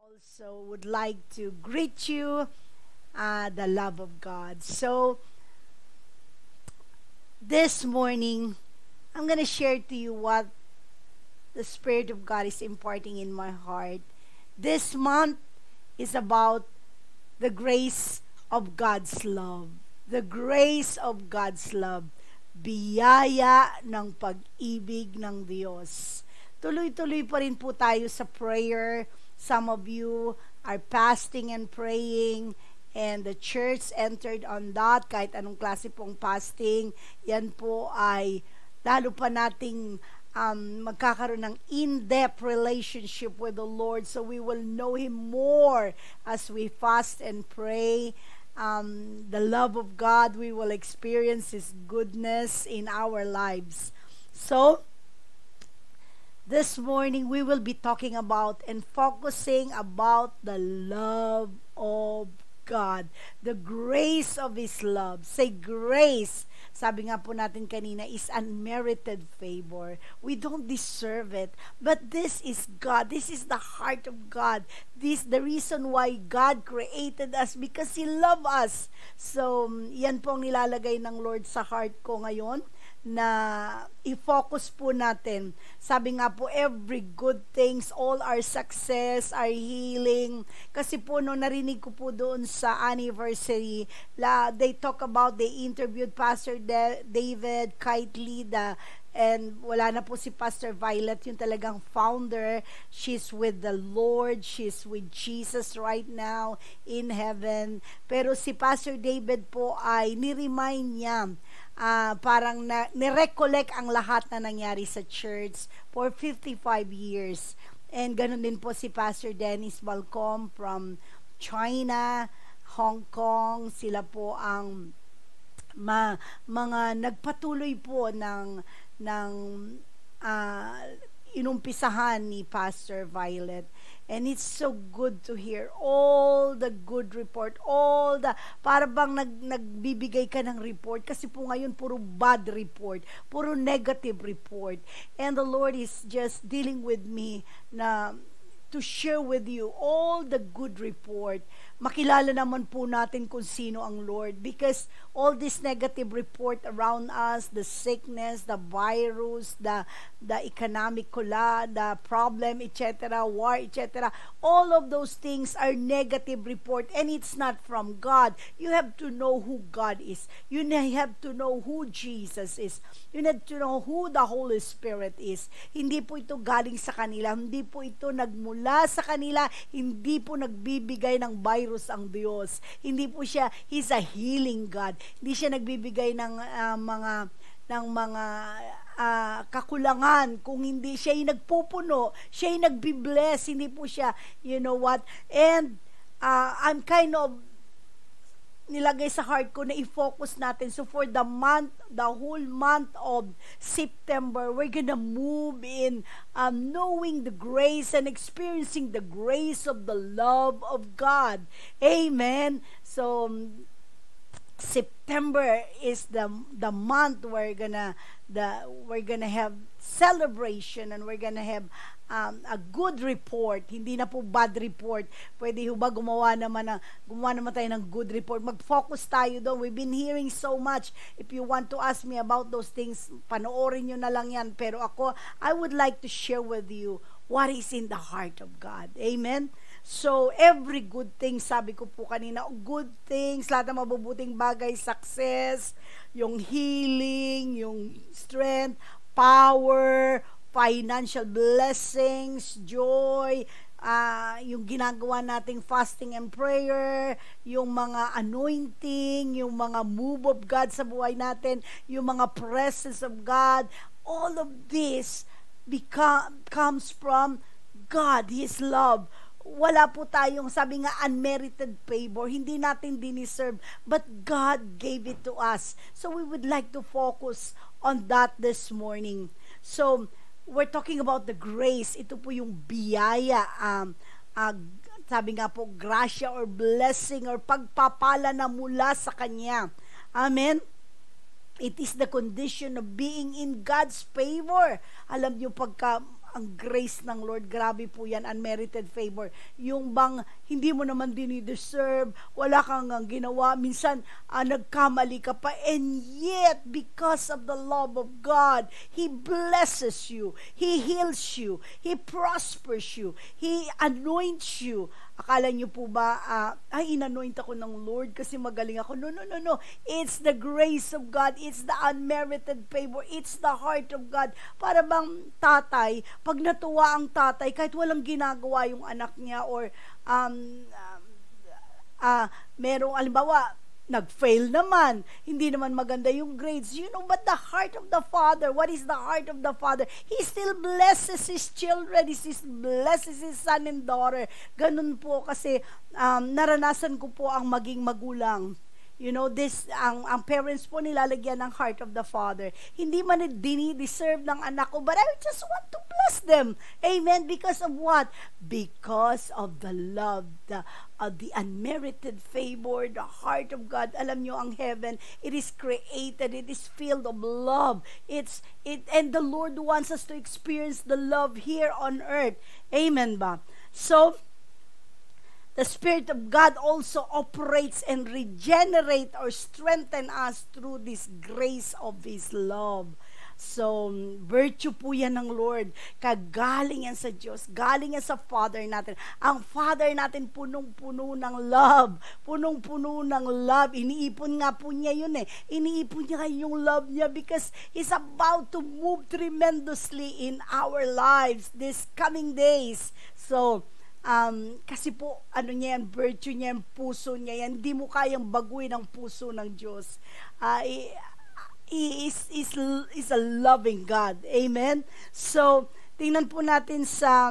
also would like to greet you, the love of God. So, this morning, I'm going to share to you what the Spirit of God is imparting in my heart. This month is about the grace of God's love. The grace of God's love. Biyaya ng pag-ibig ng Diyos. Tuloy-tuloy pa rin po tayo sa prayer. Some of you are fasting and praying, and the church entered on that. Kahit anong klase pong fasting, yan po ay lalo pa nating magkakaroon ng in-depth relationship with the Lord, so we will know Him more as we fast and pray. The love of God, we will experience His goodness in our lives. So, this morning we will be talking about and focusing about the love of God, the grace of His love. Say grace. Sabi nga po natin kanina, is unmerited favor. We don't deserve it. But this is God. This is the heart of God. This the reason why God created us, because He loved us. So, yan po ang nilalagay ng Lord sa heart ko ngayon, na i-focus po natin. Sabi nga po, every good things, all our success, our healing. Kasi po, no, narinig ko po doon sa anniversary, they talk about, they interviewed Pastor David Kitely, and wala na po si Pastor Violet, yung talagang founder. She's with the Lord, she's with Jesus right now in heaven. Pero si Pastor David po ay niremind niya, parang nirecollect ang lahat na nangyari sa church for 55 years. And ganun din po si Pastor Dennis Balcom from China, Hong Kong. Sila po ang mga nagpatuloy po ng inumpisahan ni Pastor Violet. And it's so good to hear all the good report, para bang nagbibigay ka ng report, kasi po ngayon puro bad report, puro negative report. And the Lord is just dealing with me na to share with you all the good report. Makilala naman po natin kung sino ang Lord, because all this negative report around us, the sickness, the virus, the economic collapse, the problem, etc., war, etc., all of those things are negative report, and it's not from God. You have to know who God is. You have to know who Jesus is. You need to know who the Holy Spirit is. Hindi po ito galing sa kanila, hindi po ito nagmula sa kanila, hindi po nagbibigay ng virus ang Diyos. Hindi po siya, He's a healing God. Hindi siya nagbibigay ng mga kakulangan. Kung hindi siya yung nagpupuno, siya yung nagbibless, hindi po siya, you know what. And I'm kind of nilagay sa heart ko na i-focus natin. So for the whole month of September, we're gonna move in knowing the grace and experiencing the grace of the love of God. Amen. So September is the month we're gonna have celebration, and we're gonna have a good report. Hindi na po bad report. Pwede ho ba gumawa naman tayo ng good report. Mag-focus tayo doon. We've been hearing so much. If you want to ask me about those things, panoorin nyo na lang yan. Pero ako, I would like to share with you what is in the heart of God. Amen? So, every good thing, sabi ko po kanina, good things, lahat ng mabubuting bagay, success, yung healing, yung strength, power, financial blessings, joy, yung ginagawa nating fasting and prayer, yung mga anointing, yung mga move of God sa buhay natin, yung mga presence of God, all of this comes from God, His love. Wala po tayong, sabi nga, unmerited favor. Hindi natin diniserve, but God gave it to us. So we would like to focus on that this morning. So, we're talking about the grace. Ito po yung biyaya, sabi nga po, grasya or blessing or pagpapala na mula sa Kanya. Amen? It is the condition of being in God's favor. Alam niyo, pagka ang grace ng Lord, grabe po yan, unmerited favor. Yung bang hindi mo naman dinideserve, wala kang ginawa, minsan nagkamali ka pa, and yet, because of the love of God, He blesses you, He heals you, He prospers you, He anoints you. Akala niyo po ba, inanoint ako ng Lord kasi magaling ako? No, no, no, no. It's the grace of God. It's the unmerited favor. It's the heart of God. Para bang tatay, pag natuwa ang tatay, kahit walang ginagawa yung anak niya or merong, alimbawa, nag-fail naman, hindi naman maganda yung grades, but the heart of the Father, what is the heart of the Father? He still blesses His children, He still blesses His son and daughter. Ganun po kasi naranasan ko po ang maging magulang. Ang parents po nilalagyan ng heart of the Father. Hindi man dini-deserve ng anak ko, but I just want to bless them. Amen. Because of what? Because of the love, the unmerited favor, the heart of God. Alam nyo, ang heaven, it is created, it is filled of love. And the Lord wants us to experience the love here on earth. Amen ba? So, the Spirit of God also operates and regenerate or strengthen us through this grace of His love. So, virtue po yan ng Lord. Kagaling yan sa Diyos. Galing yan sa Father natin. Ang Father natin punong-puno ng love. Punong-puno ng love. Iniipon nga po niya yun eh. Iniipon niya yung love niya because He's about to move tremendously in our lives this coming days. So, kasi po, niya yan, virtue niya yan, puso niya yan, hindi mo kayang baguhin ang puso ng Diyos. He is a loving God. Amen? So, tingnan po natin sa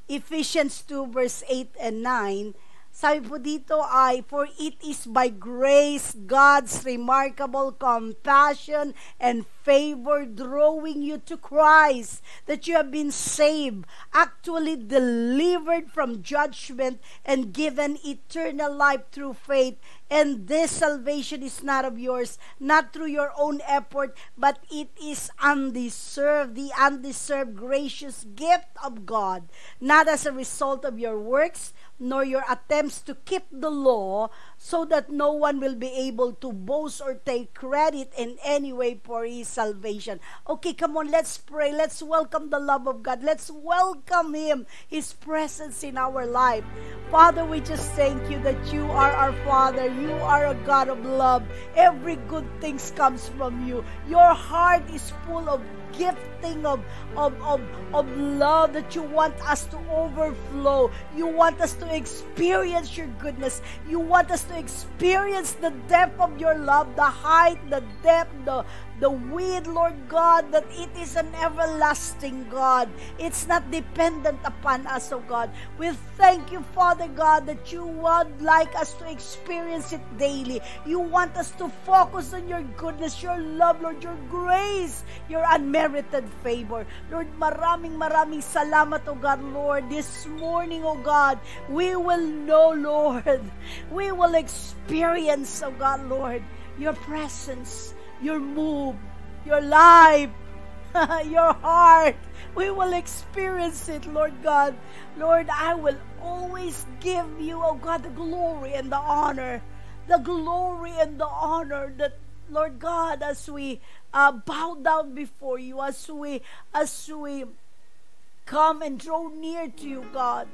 Ephesians 2 verse 8 and 9. Sabi po dito ay, for it is by grace, God's remarkable compassion and favor drawing you to Christ, that you have been saved, actually delivered from judgment and given eternal life through faith. And this salvation is not of yours, not through your own effort, but it is undeserved, the undeserved gracious gift of God, not as a result of your works, nor your attempts to keep the law, so that no one will be able to boast or take credit in any way for His salvation. Okay, come on, let's pray. Let's welcome the love of God. Let's welcome Him, His presence in our life. Father, we just thank you that you are our Father. You are a God of love. Every good thing comes from you. Your heart is full of gifting of love that you want us to overflow. You want us to experience your goodness. You want us to experience the depth of your love, the height, the depth, the width, Lord God, that it is an everlasting God. It's not dependent upon us, oh God. We thank you, Father God, that you would like us to experience it daily. You want us to focus on your goodness, your love, Lord, your grace, your unmerited favor. Lord, maraming salamat, oh God, Lord. This morning, oh God, we will know, Lord, we will experience, oh God, Lord, your presence, your move, your life, your heart. We will experience it, Lord God. Lord, I will always give you, oh God, the glory and the honor. The glory and the honor that, Lord God, as we bow down before you, as we come and draw near to you, God.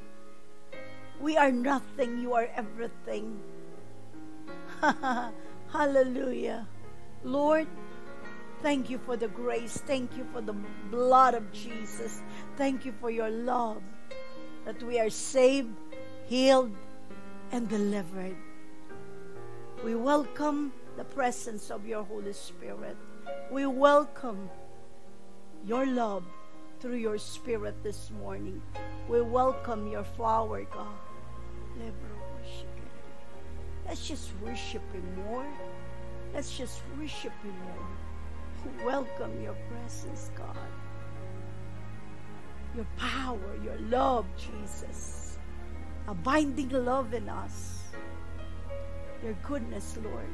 We are nothing, you are everything. Hallelujah. Lord, thank you for the grace. Thank you for the blood of Jesus. Thank you for your love, that we are saved, healed, and delivered. We welcome the presence of your Holy Spirit. We welcome your love through your Spirit this morning. We welcome your flower, God. Let's just worship Him more. Let's just worship Him more. Welcome your presence, God. Your power, your love, Jesus. A binding love in us. Your goodness, Lord.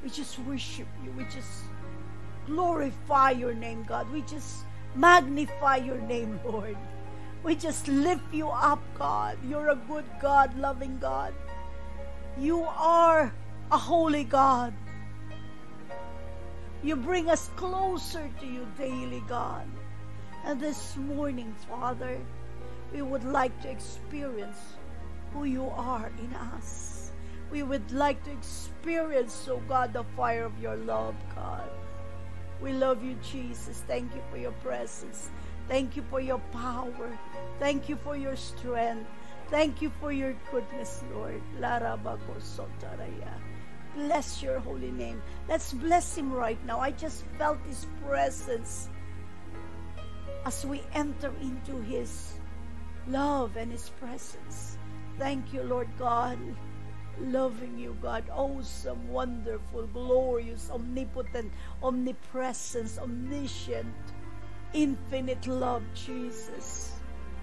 We just worship you. We just glorify your name, God. We just Magnify your name, Lord. We just lift you up, God. You're a good God, loving God. You are a holy God. You bring us closer to you daily, God. And this morning, Father, we would like to experience who you are in us. We would like to experience, oh God, the fire of your love, God. We love you, Jesus. Thank you for your presence. Thank you for your power. Thank you for your strength. Thank you for your goodness, Lord. Bless your holy name. Let's bless him right now. I just felt his presence as we enter into his love and his presence. Thank you, Lord God. Loving you, God. Awesome, wonderful, glorious, omnipotent, omnipresence, omniscient, infinite love, Jesus.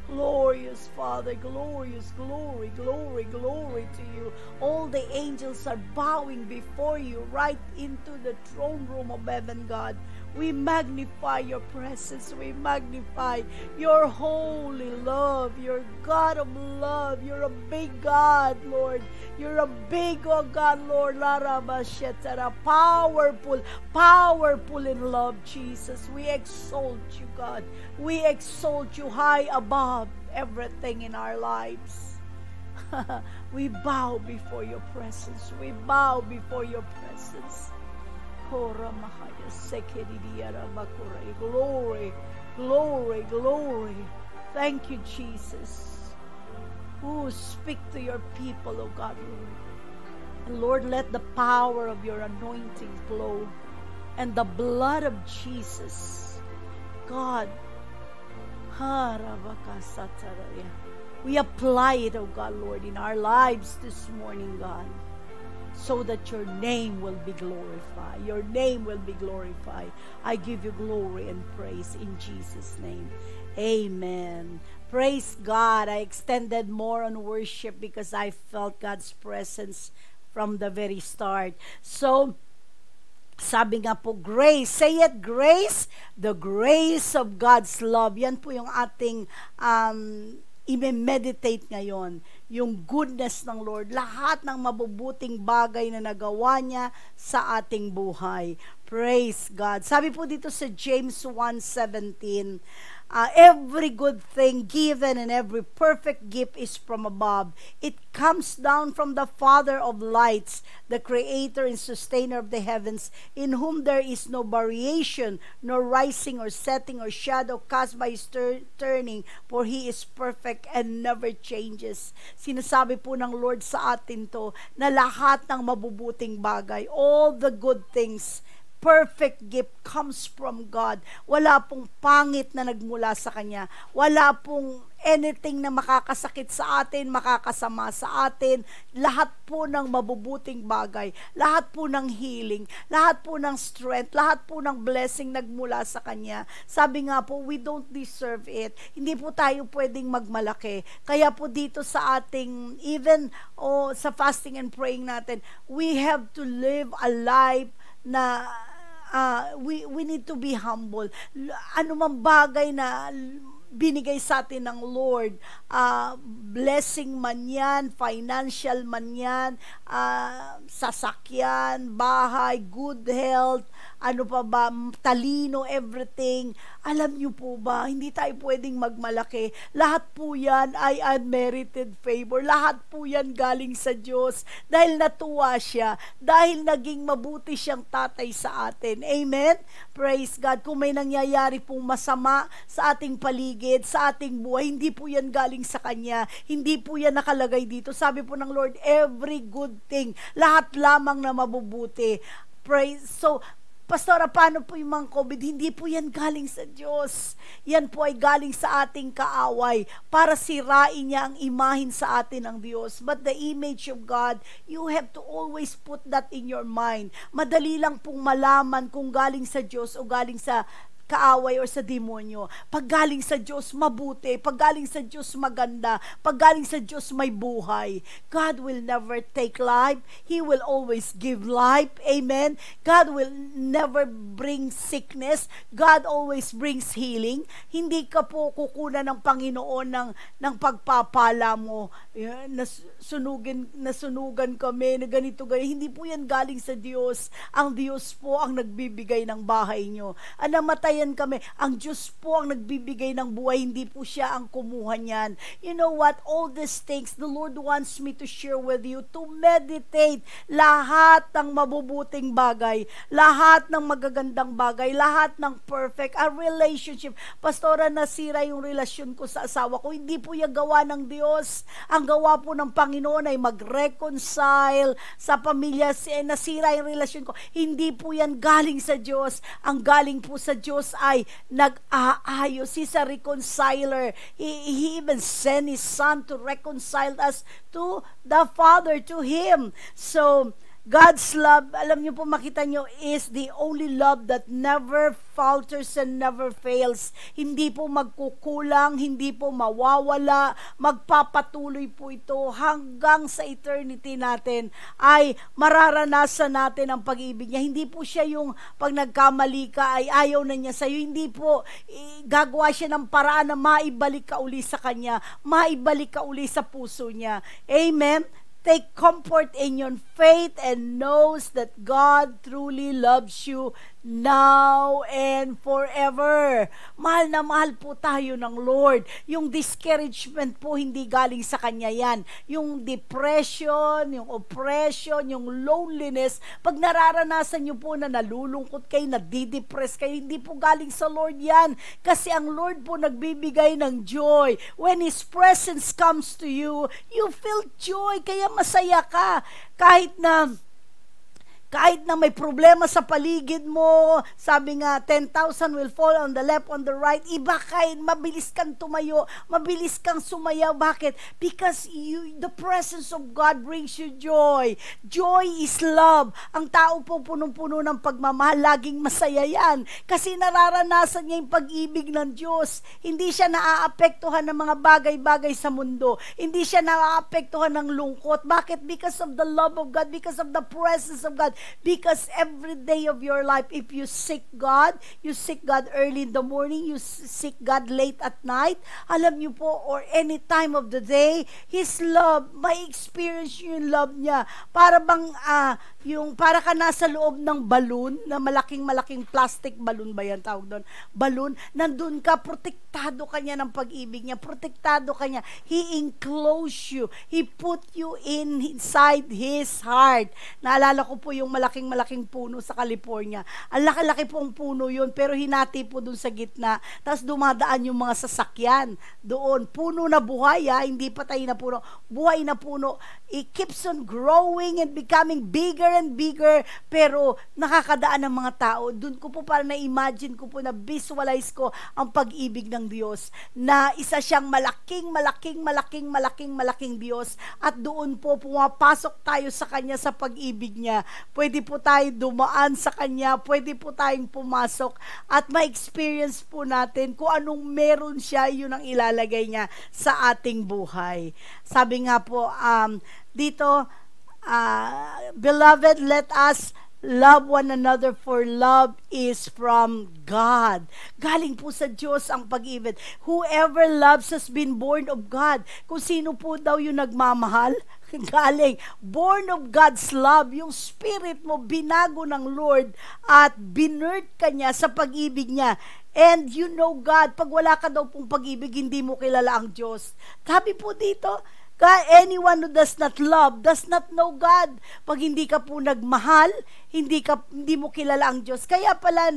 Glorious Father, glorious, glory, glory, glory to you. All the angels are bowing before you right into the throne room of heaven, God. We magnify your presence. We magnify your holy love. You're God of love. You're a big God, Lord. You're a big, oh God, Lord. Powerful, powerful in love, Jesus. We exalt you, God. We exalt you high above everything in our lives. We bow before your presence. We bow before your presence. Glory, glory, glory. Thank you, Jesus. Ooh, speak to your people, oh God, Lord. And Lord, let the power of your anointing flow and the blood of Jesus, God, we apply it, oh God, Lord, in our lives this morning, God, so that your name will be glorified. Your name will be glorified. I give you glory and praise in Jesus' name. Amen. Praise God. I extended more on worship because I felt God's presence from the very start. So, sabi nga po, grace. Say it, grace. The grace of God's love. Yan po yung ating i-meditate ngayon. Yung goodness ng Lord. Lahat ng mabubuting bagay na nagawa niya sa ating buhay. Praise God. Sabi po dito sa James 1:17, every good thing given and every perfect gift is from above. It comes down from the Father of lights, the creator and sustainer of the heavens, in whom there is no variation, nor rising or setting or shadow cast by his turning, for he is perfect and never changes. Sinasabi po ng Lord sa atin to, na lahat ng mabubuting bagay, all the good things, perfect gift comes from God. Wala pong pangit na nagmula sa Kanya. Wala pong anything na makakasakit sa atin, makakasama sa atin. Lahat po ng mabubuting bagay, lahat po ng healing, lahat po ng strength, lahat po ng blessing nagmula sa Kanya. Sabi nga po, we don't deserve it. Hindi po tayo pwedeng magmalaki. Kaya po dito sa ating, even sa fasting and praying natin, we have to live a life na we need to be humble. Ano mang bagay na binigay sa atin ng Lord, blessing man yan, financial man yan, sasakyan, bahay, good health, ano pa ba, talino, everything. Alam niyo po ba, hindi tayo pwedeng magmalaki. Lahat po yan ay unmerited favor. Lahat po yan galing sa Diyos. Dahil natuwa siya. Dahil naging mabuti siyang tatay sa atin. Amen? Praise God. Kung may nangyayari pong masama sa ating paligid, sa ating buhay, hindi po yan galing sa Kanya. Hindi po yan nakalagay dito. Sabi po ng Lord, every good thing, lahat lamang na mabubuti. Praise. So, Pastora, paano po yung mga COVID? Hindi po yan galing sa Diyos. Yan po ay galing sa ating kaaway para sirain niya ang imahin sa atin ng Diyos. But the image of God, you have to always put that in your mind. Madali lang pong malaman kung galing sa Diyos o galing sa kaaway or sa demonyo. Pag galing sa Diyos, mabuti. Pag galing sa Diyos, maganda. Pag galing sa Diyos, may buhay. God will never take life. He will always give life. Amen? God will never bring sickness. God always brings healing. Hindi ka po kukunan ng Panginoon ng pagpapala mo. Nasunugan kami, na ganito, ganito. Hindi po yan galing sa Diyos. Ang Diyos po ang nagbibigay ng bahay nyo. Namatayan kami. Ang Diyos po ang nagbibigay ng buhay. Hindi po siya ang kumuha niyan. You know what? All these things, the Lord wants me to share with you, to meditate lahat ng mabubuting bagay, lahat ng magagandang bagay, lahat ng perfect, a relationship. Pastora, nasira yung relasyon ko sa asawa ko. Hindi po yung gawa ng Diyos. Ang gawa po ng Panginoon ay mag-reconcile sa pamilya. Nasira yung relasyon ko. Hindi po yan galing sa Diyos. Ang galing po sa Diyos ay nag-aayos. He's a reconciler. He even sent His Son to reconcile us to the Father, to Him. So, God's love, alam niyo po, makita niyo, is the only love that never falters and never fails. Hindi po magkukulang, hindi po mawawala, magpapatuloy po ito hanggang sa eternity natin ay mararanasan natin ang pag-ibig niya. Hindi po siya yung pag nagkamali ka ay ayaw na niya sa'yo. Hindi po gagawa siya ng paraan na maibalik ka uli sa kanya, maibalik ka uli sa puso niya. Amen? Take comfort in your faith and knows that God truly loves you now and forever. Mahal na mahal po tayo ng Lord. Yung discouragement po, hindi galing sa Kanya yan. Yung depression, yung oppression, yung loneliness, pag nararanasan nyo po na nalulungkot kayo, nadidepress kayo, hindi po galing sa Lord yan. Kasi ang Lord po nagbibigay ng joy. When His presence comes to you, you feel joy, kaya masaya ka. Kahit na may problema sa paligid mo, sabi nga, 10,000 will fall on the left, on the right, iba kahit mabilis kang tumayo, mabilis kang sumayaw. Bakit? Because the presence of God brings you joy. Joy is love. Ang tao po punong-puno ng pagmamahal, laging masaya yan. Kasi nararanasan niya yung pag-ibig ng Diyos. Hindi siya naaapektuhan ng mga bagay-bagay sa mundo. Hindi siya naaapektuhan ng lungkot. Bakit? Because of the love of God, because of the presence of God. Because every day of your life, if you seek God early in the morning, you seek God late at night, alam niyo po, or any time of the day, His love, may experience yung love niya. Para bang, para ka nasa loob ng balloon, na malaking plastic balloon ba yan tawag doon? Balloon, nandun ka, protektado ka niya ng pag-ibig niya, protektado ka niya. He enclosed you. He put you inside His heart. Naalala ko po yung malaking puno sa California. Ang laki-laki pong puno yun, pero hinati po dun sa gitna. Tapos dumadaan yung mga sasakyan doon. Puno na buhay, hindi patay na puno. Buhay na puno. It keeps on growing and becoming bigger and bigger, pero nakakadaan ng mga tao. Doon ko po parang na-imagine ko po, na-visualize ko ang pag-ibig ng Diyos, na isa siyang malaking Diyos, at doon po pumapasok tayo sa Kanya sa pag-ibig niya. Pwede po tayo dumaan sa Kanya, pwede po tayong pumasok at ma-experience po natin kung anong meron siya, yun ang ilalagay niya sa ating buhay. Sabi nga po dito, beloved, let us love one another, for love is from God. Galing po sa Diyos ang pag-ibig. Whoever loves has been born of God. Kung sino po daw yung nagmamahal, galing. Born of God's love. Yung spirit mo, binago ng Lord at binurt ka niya sa pag-ibig niya. And you know God. Pag wala ka daw pong pag-ibig, hindi mo kilala ang Diyos. Sabi po dito, anyone who does not love does not know God. Pag hindi ka po nagmahal, hindi mo kilala ang Diyos. Kaya pala,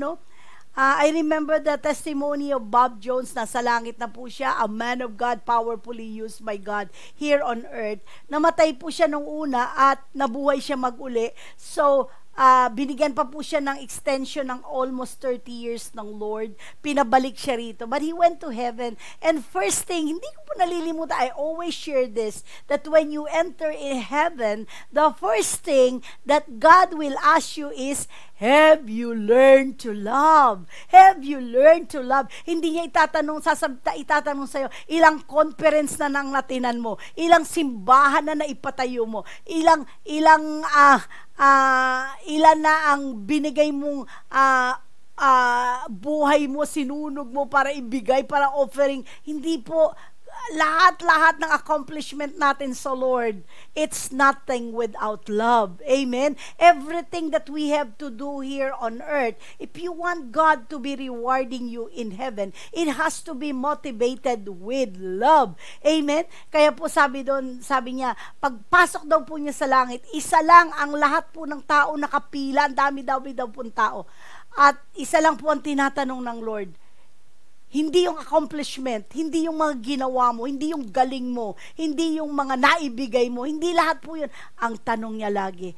I remember the testimony of Bob Jones. Nasa langit na po siya, a man of God, powerfully used by God here on earth. Namatay po siya nung una at nabuhay siya mag-uli. So, binigyan pa po siya ng extension ng almost 30 years ng Lord. Pinabalik siya rito. But he went to heaven. And first thing, hindi ko po nalilimutan, I always share this, that when you enter in heaven, the first thing that God will ask you is, have you learned to love? Have you learned to love? Hindi niya itatanong sa'yo, ilang conference na nang natinan mo, ilang simbahan na naipatayo mo, ilan na ang binigay mong buhay mo, sinunog mo para ibigay, para offering. Hindi po, lahat ng accomplishment natin sa Lord, it's nothing without love. Amen? Everything that we have to do here on earth, if you want God to be rewarding you in heaven, it has to be motivated with love. Amen? Kaya po sabi niya, pagpasok daw po niya sa langit, isa lang ang lahat po ng tao nakapila, ang dami daw pong tao. At isa lang po ang tinatanong ng Lord, hindi yung accomplishment, hindi yung mga ginawa mo, hindi yung galing mo, hindi yung mga naibigay mo, hindi lahat po yun. Ang tanong niya lagi,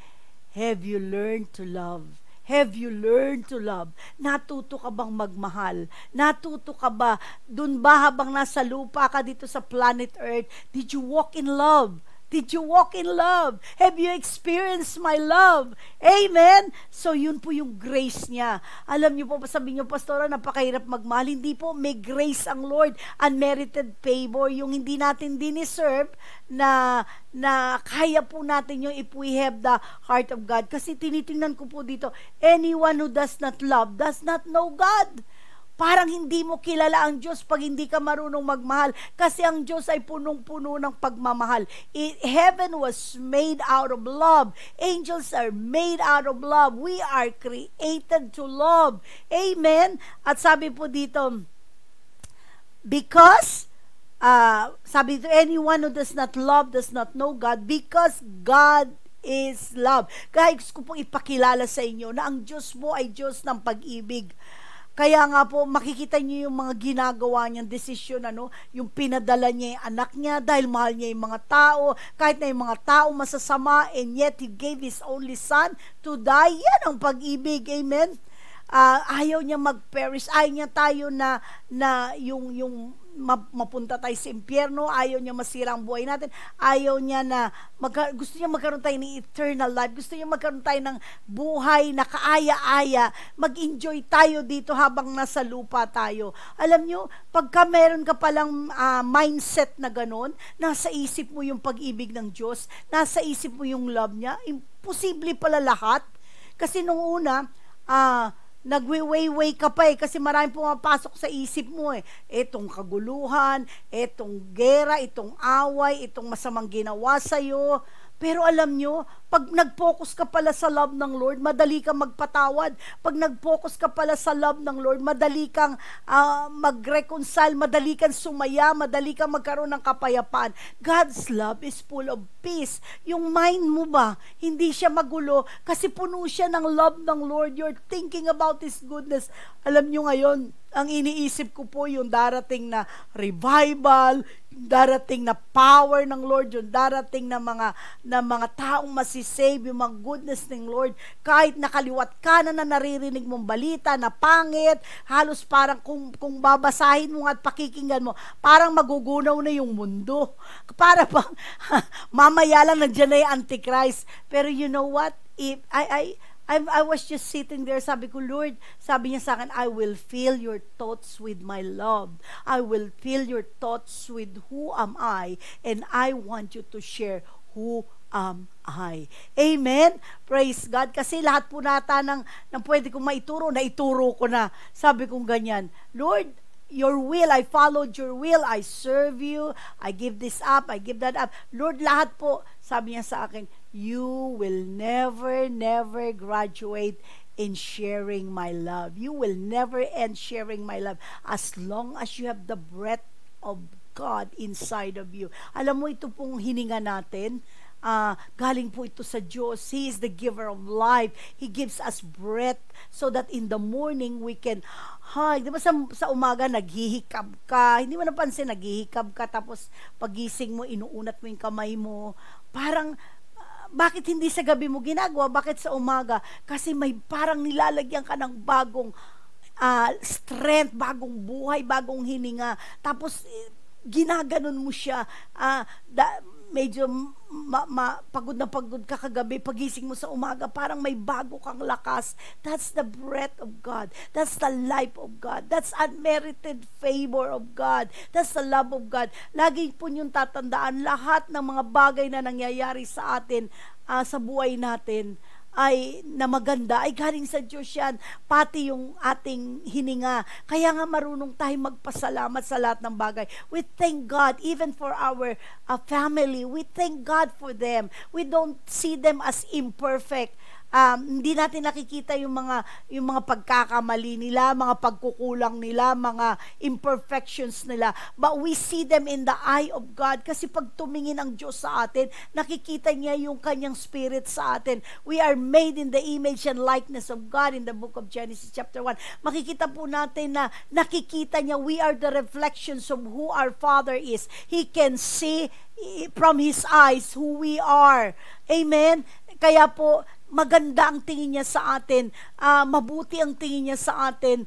have you learned to love? Have you learned to love? Natuto ka bang magmahal? Natuto ka ba? Dun ba habang nasa lupa ka dito sa planet Earth, did you walk in love? Did you walk in love? Have you experienced my love? Amen? So, yun po yung grace niya. Alam niyo po, sabi niyo, Pastora, napakahirap magmahal. Hindi po, may grace ang Lord. Unmerited favor, yung hindi natin diniserve na kaya po natin yung if we have the heart of God. Kasi tinitingnan ko po dito, anyone who does not love does not know God. Parang hindi mo kilala ang Diyos pag hindi ka marunong magmahal. Kasi ang Diyos ay punong-puno ng pagmamahal. Heaven was made out of love. Angels are made out of love. We are created to love. Amen? At sabi po dito, because, sabi dito, anyone who does not love does not know God, because God is love. Guys, ko pong ipakilala sa inyo na ang Diyos mo ay Diyos ng pag-ibig. Kaya nga po, makikita niyo yung mga ginagawa niyang desisyon, yung pinadala niya yung anak niya dahil mahal niya yung mga tao, kahit na yung mga tao masasama, and yet He gave His only Son to die. Yan ang pag-ibig. Amen? Ayaw niya mag-perish. Ayaw niya tayo na yung mapunta tayo sa impyerno, ayaw niya masira ang buhay natin, ayaw niya na, gusto niya magkaroon tayo ng eternal life, gusto niya magkaroon tayo ng buhay na kaaya-aya, mag-enjoy tayo dito habang nasa lupa tayo. Alam niyo, pagka meron ka palang mindset na ganon, nasa isip mo yung pag-ibig ng Diyos, nasa isip mo yung love niya, imposible pala lahat. Kasi nung una, nagwe-way ka pa kasi maraming pumapasok sa isip mo Itong kaguluhan, itong gera, itong away, itong masamang ginawa sa'yo. Pero alam nyo, pag nag-focus ka pala sa love ng Lord, madali kang magpatawad. Pag nag-focus ka pala sa love ng Lord, madali kang mag-reconcile, madali kang sumaya, madali kang magkaroon ng kapayapaan. God's love is full of peace. Yung mind mo ba, hindi siya magulo kasi puno siya ng love ng Lord. You're thinking about His goodness. Alam nyo ngayon, ang iniisip ko po yung darating na revival, darating na power ng Lord, yung darating na mga taong masisave, yung mga goodness ng Lord. Kahit nakaliwat kanan na naririnig mong balita na pangit, halos parang kung babasahin mo at pakikinggan mo, parang magugunaw na yung mundo. Para bang mamaya lang nandiyan na yung Antichrist. Pero you know what? I was just sitting there, sabi ko, Lord, sabi niya sa akin, I will fill your thoughts with my love. I will fill your thoughts with who am I, and I want you to share who am I. Amen? Praise God. Kasi lahat po nata ng pwede kong naituro ko na. Sabi kong ganyan, Lord, your will, I followed your will, I serve you, I give this up, I give that up. Lord, lahat po, sabi niya sa akin, you will never graduate in sharing my love. You will never end sharing my love as long as you have the breath of God inside of you. Alam mo, ito pong hininga natin, galing po ito sa Diyos. He is the giver of life. He gives us breath so that in the morning we can, di ba sa umaga naghihikab ka, hindi mo napansin, naghihikab ka, tapos pagising mo, inuunat mo yung kamay mo, parang bakit hindi sa gabi mo ginagawa? Bakit sa umaga? Kasi may parang nilalagyan ka ng bagong strength, bagong buhay, bagong hininga. Tapos, ginaganon mo siya. Medyo pagod na pagod ka kagabi, pagising mo sa umaga, parang may bago kang lakas. That's the breath of God. That's the life of God. That's unmerited favor of God. That's the love of God. Lagi po niyong tatandaan, lahat ng mga bagay na nangyayari sa atin, sa buhay natin, ay na maganda, ay galing sa Diyos yan, pati yung ating hininga. Kaya nga marunong tayo magpasalamat sa lahat ng bagay. We thank God even for our family. We thank God for them. We don't see them as imperfect. Hindi natin nakikita yung mga pagkakamali nila, mga pagkukulang nila, mga imperfections nila, but we see them in the eye of God, kasi pag tumingin ang Diyos sa atin, nakikita niya yung kanyang spirit sa atin. We are made in the image and likeness of God in the book of Genesis chapter 1. Makikita po natin na nakikita niya, we are the reflections of who our Father is. He can see from His eyes who we are. Amen? Kaya po, maganda ang tingin niya sa atin, mabuti ang tingin niya sa atin,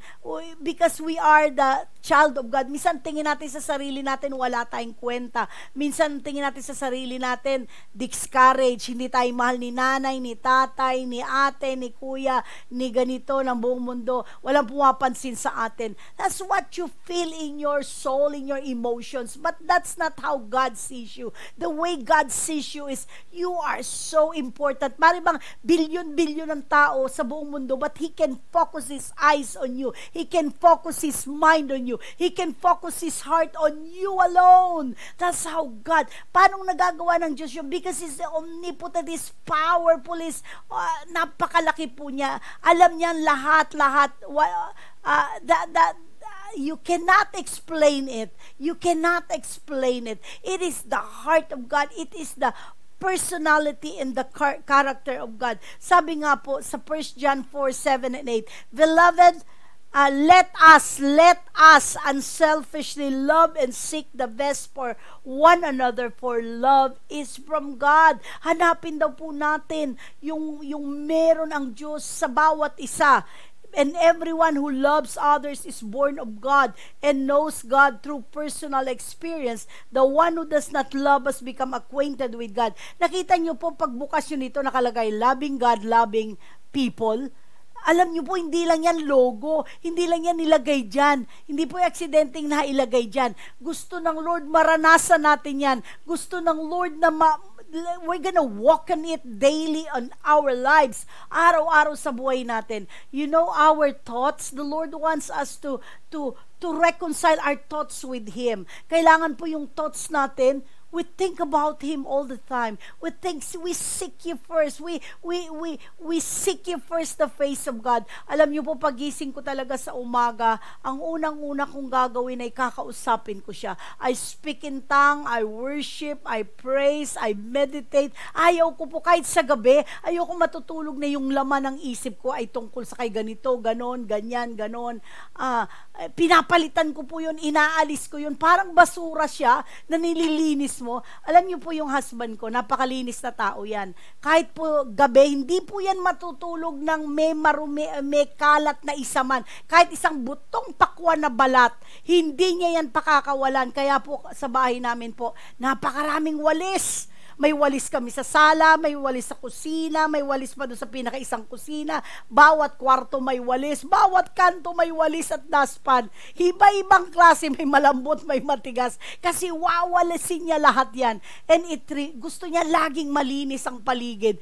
because we are the child of God. Minsan tingin natin sa sarili natin, wala tayong kwenta. Minsan tingin natin sa sarili natin, discourage, hindi tayo mahal ni nanay, ni tatay, ni ate, ni kuya, ni ganito, ng buong mundo. Walang pumapansin sa atin. That's what you feel in your soul, in your emotions. But that's not how God sees you. The way God sees you is, you are so important. Mari bang bilyon-bilyon ng tao sa buong mundo, but He can focus His eyes on you. He can focus His mind on you. He can focus His heart on you alone. That's how God. Paano nagagawa ng Diyos yun? Because He's the omnipotent, He's powerful, He's napakalaki po niya. Alam niya lahat. You cannot explain it. You cannot explain it. It is the heart of God. It is the personality and the character of God. Sabi nga po sa 1 John 4:7 and 8, Beloved, let us unselfishly love and seek the best for one another, for love is from God. Hanapin daw po natin yung meron ang Diyos sa bawat isa. And everyone who loves others is born of God and knows God through personal experience. The one who does not love has become acquainted with God. Nakita niyo po, pagbukas yun nito, nakalagay, loving God, loving people. Alam niyo po, hindi lang yan logo, hindi lang yan nilagay dyan, hindi po aksidenteng nailagay dyan. Gusto ng Lord, maranasan natin yan. Gusto ng Lord na we're gonna walk on it daily on our lives, araw-araw sa buhay natin. You know, our thoughts, the Lord wants us to reconcile our thoughts with Him. Kailangan po yung thoughts natin, we think about Him all the time. We seek you first. We seek you first, the face of God. Alam niyo po, pagising ko talaga sa umaga, ang unang-una kong gagawin ay kakausapin ko siya. I speak in tongue, I worship, I praise, I meditate. Ayaw ko po kahit sa gabi, ayaw ko matutulog na yung laman ng isip ko ay tungkol sa kay ganito, ganon, ganyan, ganon. Pinapalitan ko po yun, inaalis ko yun. Parang basura siya na nililinis mo. Alam niyo po yung husband ko, napakalinis na tao yan. Kahit po gabi, hindi po yan matutulog ng may marumi, may kalat na isa man. Kahit isang butong pakwan na balat, hindi niya yan pakakawalan. Kaya po sa bahay namin po, napakaraming walis. May walis kami sa sala, may walis sa kusina, may walis pa doon sa pinakaisang kusina. Bawat kwarto may walis, bawat kanto may walis at dustpan. Iba-ibang klase, may malambot, may matigas. Kasi wawalisin niya lahat yan. And gusto niya laging malinis ang paligid.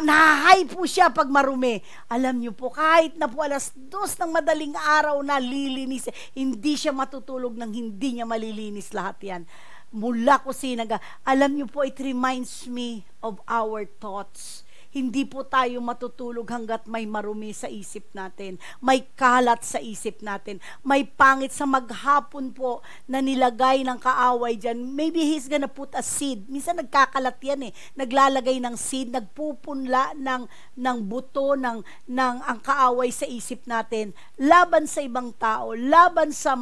Nahahay po siya pag marumi. Alam niyo po, kahit na po 2:00 ng madaling araw na lilinis, hindi siya matutulog nang hindi niya malilinis lahat yan. Mula kusina, alam niyo po, it reminds me of our thoughts. hindi po tayo matutulog hanggat may marumi sa isip natin, may kalat sa isip natin, may pangit sa maghapon po na nilagay ng kaaway dyan. Maybe he's gonna put a seed. Minsan nagkakalat yan naglalagay ng seed, nagpupunla ng buto ng ang kaaway sa isip natin, laban sa ibang tao, laban sa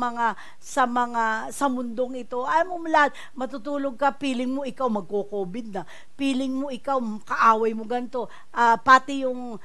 mundong ito. Alam mo lahat, matutulog ka, feeling mo ikaw magko-COVID na, feeling mo ikaw kaaway mo ganito, pati yung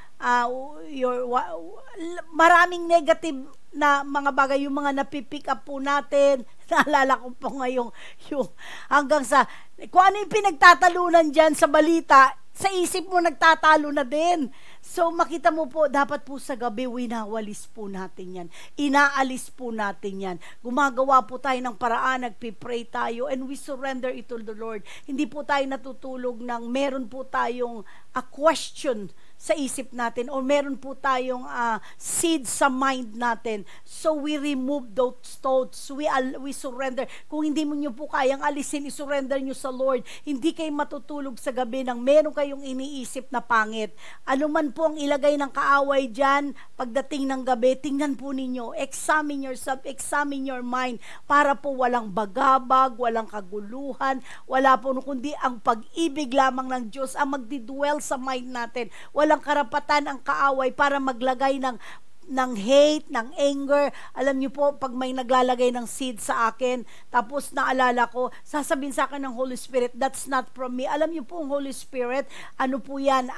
maraming negative na mga bagay, yung mga napipick up po natin. Naalala ko po ngayong yung hanggang sa kung ano yung pinagtatalunan dyan sa balita, sa isip mo nagtatalo na din. So makita mo po, dapat po sa gabi winawalis po natin yan, inaalis po natin yan, gumagawa po tayo ng paraan, nagpipray tayo, and we surrender it to the Lord. Hindi po tayo natutulog ng meron po tayong a question sa isip natin, o meron po tayong seed sa mind natin. So we remove those thoughts, we surrender. Kung hindi mo nyo po kayang alisin, isurrender nyo sa Lord. Hindi kayo matutulog sa gabi nang meron kayong iniisip na pangit. Ano man po ang ilagay ng kaaway dyan, pagdating ng gabi, tingnan po ninyo, examine yourself, examine your mind, para po walang bagabag, walang kaguluhan, wala po kundi ang pag-ibig lamang ng Diyos ang magdidwell sa mind natin. Walang karapatan ang kaaway para maglagay ng hate, ng anger. Alam niyo po, pag may naglalagay ng seed sa akin, tapos naalala ko, sasabihin sa akin ng Holy Spirit, that's not from me. Alam niyo po, ang Holy Spirit, ano po yan,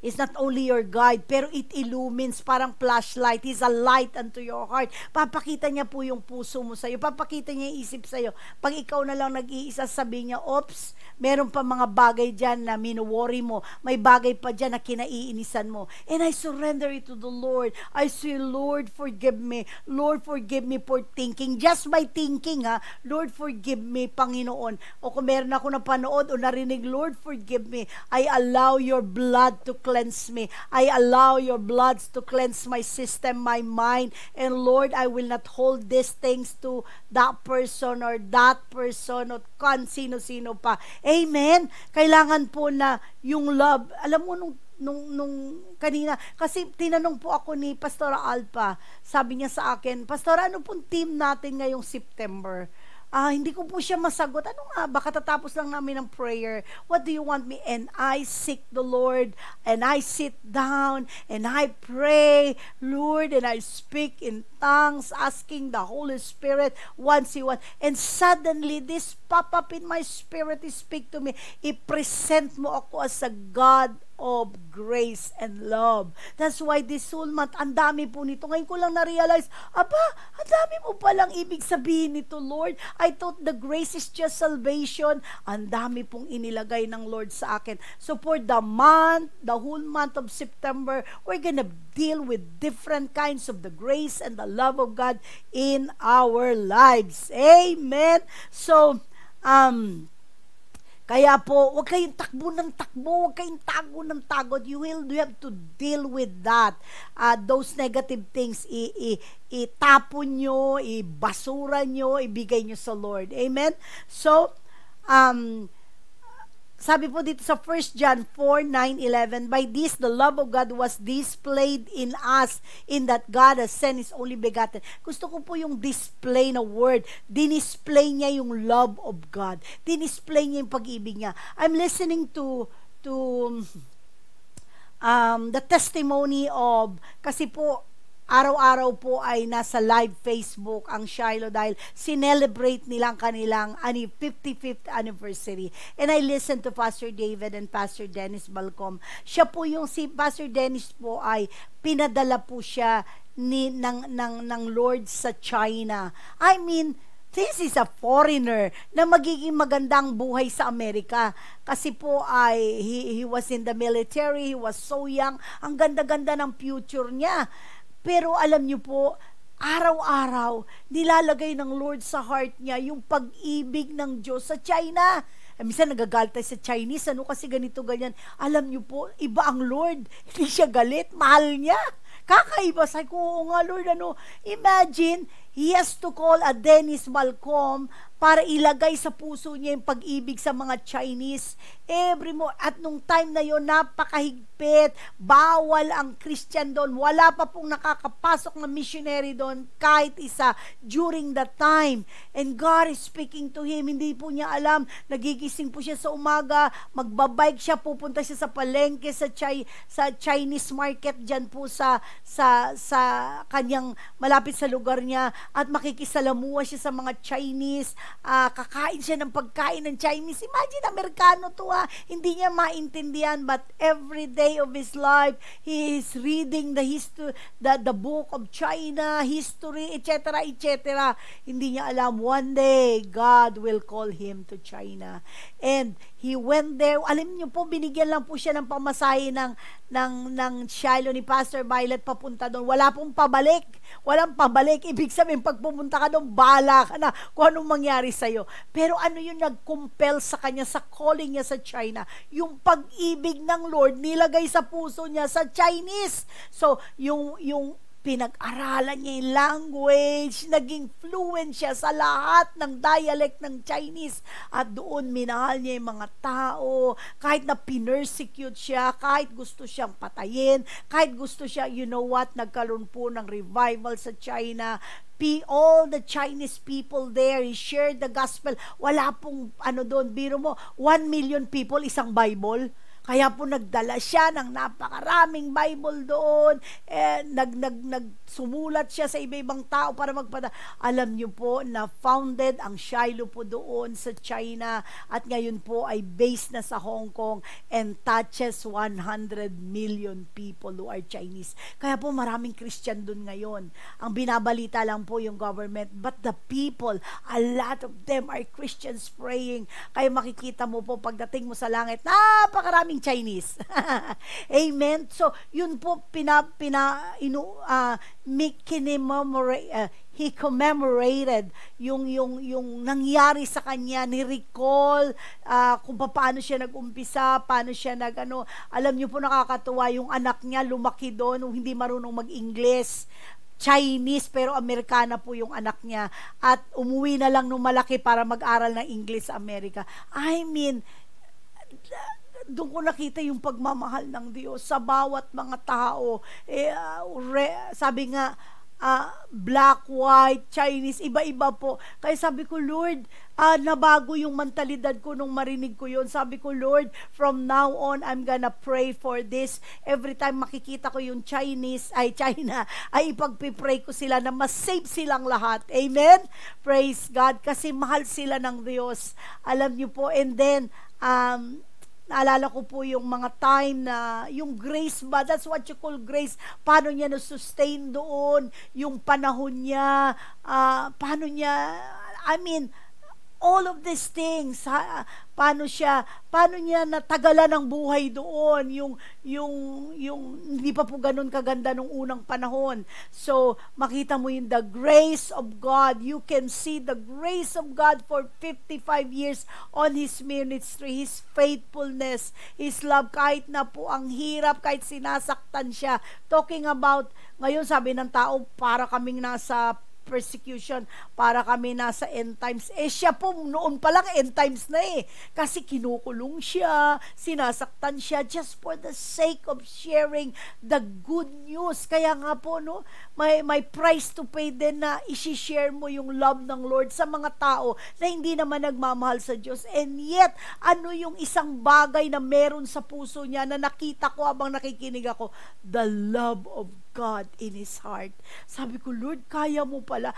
is not only your guide, pero it illumines, parang flashlight. He's a light unto your heart. Papakita niya po yung puso mo sa'yo. Papakita niya yung isip sa'yo. Pag ikaw na lang nag-iisa, sabihin niya, oops, meron pa mga bagay dyan na minuworry mo. May bagay pa dyan na kinaiinisan mo. And I surrender it to the Lord. I say, Lord, forgive me. Lord, forgive me for thinking. Just by thinking, Lord, forgive me, Panginoon. O kung meron ako napanood o narinig, Lord, forgive me. I allow your blood to cleanse me. I allow your blood to cleanse my system, my mind. And Lord, I will not hold these things to that person or that person o sino-sino pa. Amen? Kailangan po na yung love, alam mo nung kanina, kasi tinanong po ako ni Pastor Alpa, sabi niya sa akin, Pastor, ano pong team natin ngayong September? Hindi ko po siya masagot. Ano nga, baka tatapos lang namin ng prayer. What do you want me? And I seek the Lord, and I sit down, and I pray, Lord, and I speak in tongues, asking the Holy Spirit once He wants. And suddenly, this pop up in my spirit, He speak to me. I-present mo ako as a God of grace and love. That's why this whole month, ang dami po nito. Ngayon ko lang na-realize, ang dami mo palang ibig sabihin nito, Lord. I thought the grace is just salvation. Ang dami pong inilagay ng Lord sa akin. So for the whole month of September, we're gonna deal with different kinds of the grace and the love of God in our lives. Amen. So, kaya po, huwag kayong takbo ng takbo, huwag kayong tago ng tagot. You have to deal with that. Those negative things, itapon nyo, ibasura nyo, ibigay nyo sa Lord. Amen? So, sabi po dito sa 1 John 4:9-11, by this the love of God was displayed in us, in that God has sent His only begotten. Gusto ko po yung display na word. Dinisplay niya yung love of God. Dinisplay niya yung pag-ibig niya. I'm listening to the testimony of, kasi po, araw-araw po ay nasa live Facebook ang Shiloh dahil sinelebrate nilang kanilang 55th anniversary. And I listened to Pastor David and Pastor Dennis Balcom. Siya po si Pastor Dennis po ay pinadala po siya ng Lord sa China. I mean, this is a foreigner na magiging magandang buhay sa Amerika. Kasi po ay he was in the military, he was so young. Ang ganda-ganda ng future niya. Pero alam niyo po, araw-araw, nilalagay ng Lord sa heart niya yung pag-ibig ng Diyos sa China. Minsan nagagalit tayo sa Chinese, kasi ganito, ganyan. Alam niyo po, iba ang Lord. Hindi siya galit, mahal niya. Kakaiba. Sabi ko, oo nga Lord, Imagine, He has to call a Dennis Malcolm para ilagay sa puso niya yung pag-ibig sa mga Chinese. At nung time na yon, napakahigpit. Bawal ang Christian doon. Wala pa pong nakakapasok na missionary doon, kahit isa, during that time. And God is speaking to him. Hindi po niya alam. Nagigising po siya sa umaga, magbabike siya, pupunta siya sa palengke, sa Chinese market, dyan po sa kanyang, malapit sa lugar niya, at makikisalamuha siya sa mga Chinese. Kakain siya ng pagkain ng Chinese. Imagine, Amerikano to, hindi niya maintindihan, but every day of his life, he is reading the book of China, history, etc., etc. Hindi niya alam, one day, God will call him to China. And he went there. Alam niyo po, binigyan lang po siya ng pamasahe ng Shiloh ni Pastor Violet papunta doon. Wala pong pabalik. Walang pabalik. Ibig sabihin, pag pumunta ka doon, bahala ka na kung anong mangyari sa'yo. Pero ano yung nag-compel sa kanya, sa calling niya sa China? Yung pag-ibig ng Lord, nilagay sa puso niya sa Chinese. So, yung pinag-aralan niya yung language, naging fluent siya sa lahat ng dialect ng Chinese, at doon minahal niya yung mga tao, kahit na pinersecute siya, kahit gusto siyang patayin, kahit gusto siya, you know what, nagkaroon po ng revival sa China. All the Chinese people there, he shared the gospel. Wala pong doon, biro mo, 1 million people, isang Bible. Kaya po nagdala siya ng napakaraming Bible doon. Nagsumulat siya sa iba-ibang tao para Alam niyo po na founded ang Shiloh po doon sa China, at ngayon po ay based na sa Hong Kong and touches 100 million people who are Chinese. Kaya po maraming Christian doon ngayon. Ang binabalita lang po yung government, but the people, a lot of them are Christians praying. Kaya makikita mo po pagdating mo sa langit, napakaraming Chinese. Amen. So, yun po he commemorated yung nangyari sa kanya, ni-recall kung paano siya nag-umpisa, paano siya alam niyo po, nakakatuwa, yung anak niya lumaki doon, hindi marunong mag-Ingles, Chinese, pero Amerikana po yung anak niya, at umuwi na lang nung malaki para mag-aral ng English sa Amerika. I mean, doon ko nakita yung pagmamahal ng Diyos sa bawat mga tao. Sabi nga, black, white, Chinese, iba-iba po. Kaya sabi ko, Lord, nabago yung mentalidad ko nung marinig ko yun. Sabi ko, Lord, from now on, I'm gonna pray for this. Every time makikita ko yung China, ay ipagpipray ko sila na mas-save silang lahat. Amen? Praise God. Kasi mahal sila ng Diyos. Alam niyo po, and then, naalala ko po yung mga time na yung grace ba, that's what you call grace, paano niya na-sustain doon, yung panahon niya, paano niya, all of these things, paano niya natagalan ng buhay doon, yung hindi pa po ganun kaganda nung unang panahon. So, makita mo yung the grace of God. You can see the grace of God for 55 years on His ministry, His faithfulness, His love, kahit na po ang hirap, kahit sinasaktan siya. Talking about, ngayon sabi ng tao, para kaming nasa persecution, para kami nasa end times. Siya po noon pa lang end times na kasi kinukulong siya, sinasaktan siya just for the sake of sharing the good news. Kaya nga po, may price to pay din na isi-share mo yung love ng Lord sa mga tao na hindi naman nagmamahal sa Diyos. And yet, yung isang bagay na meron sa puso niya na nakita ko habang nakikinig ako? The love of God in his heart. Sabi ko, Lord, kaya mo pala,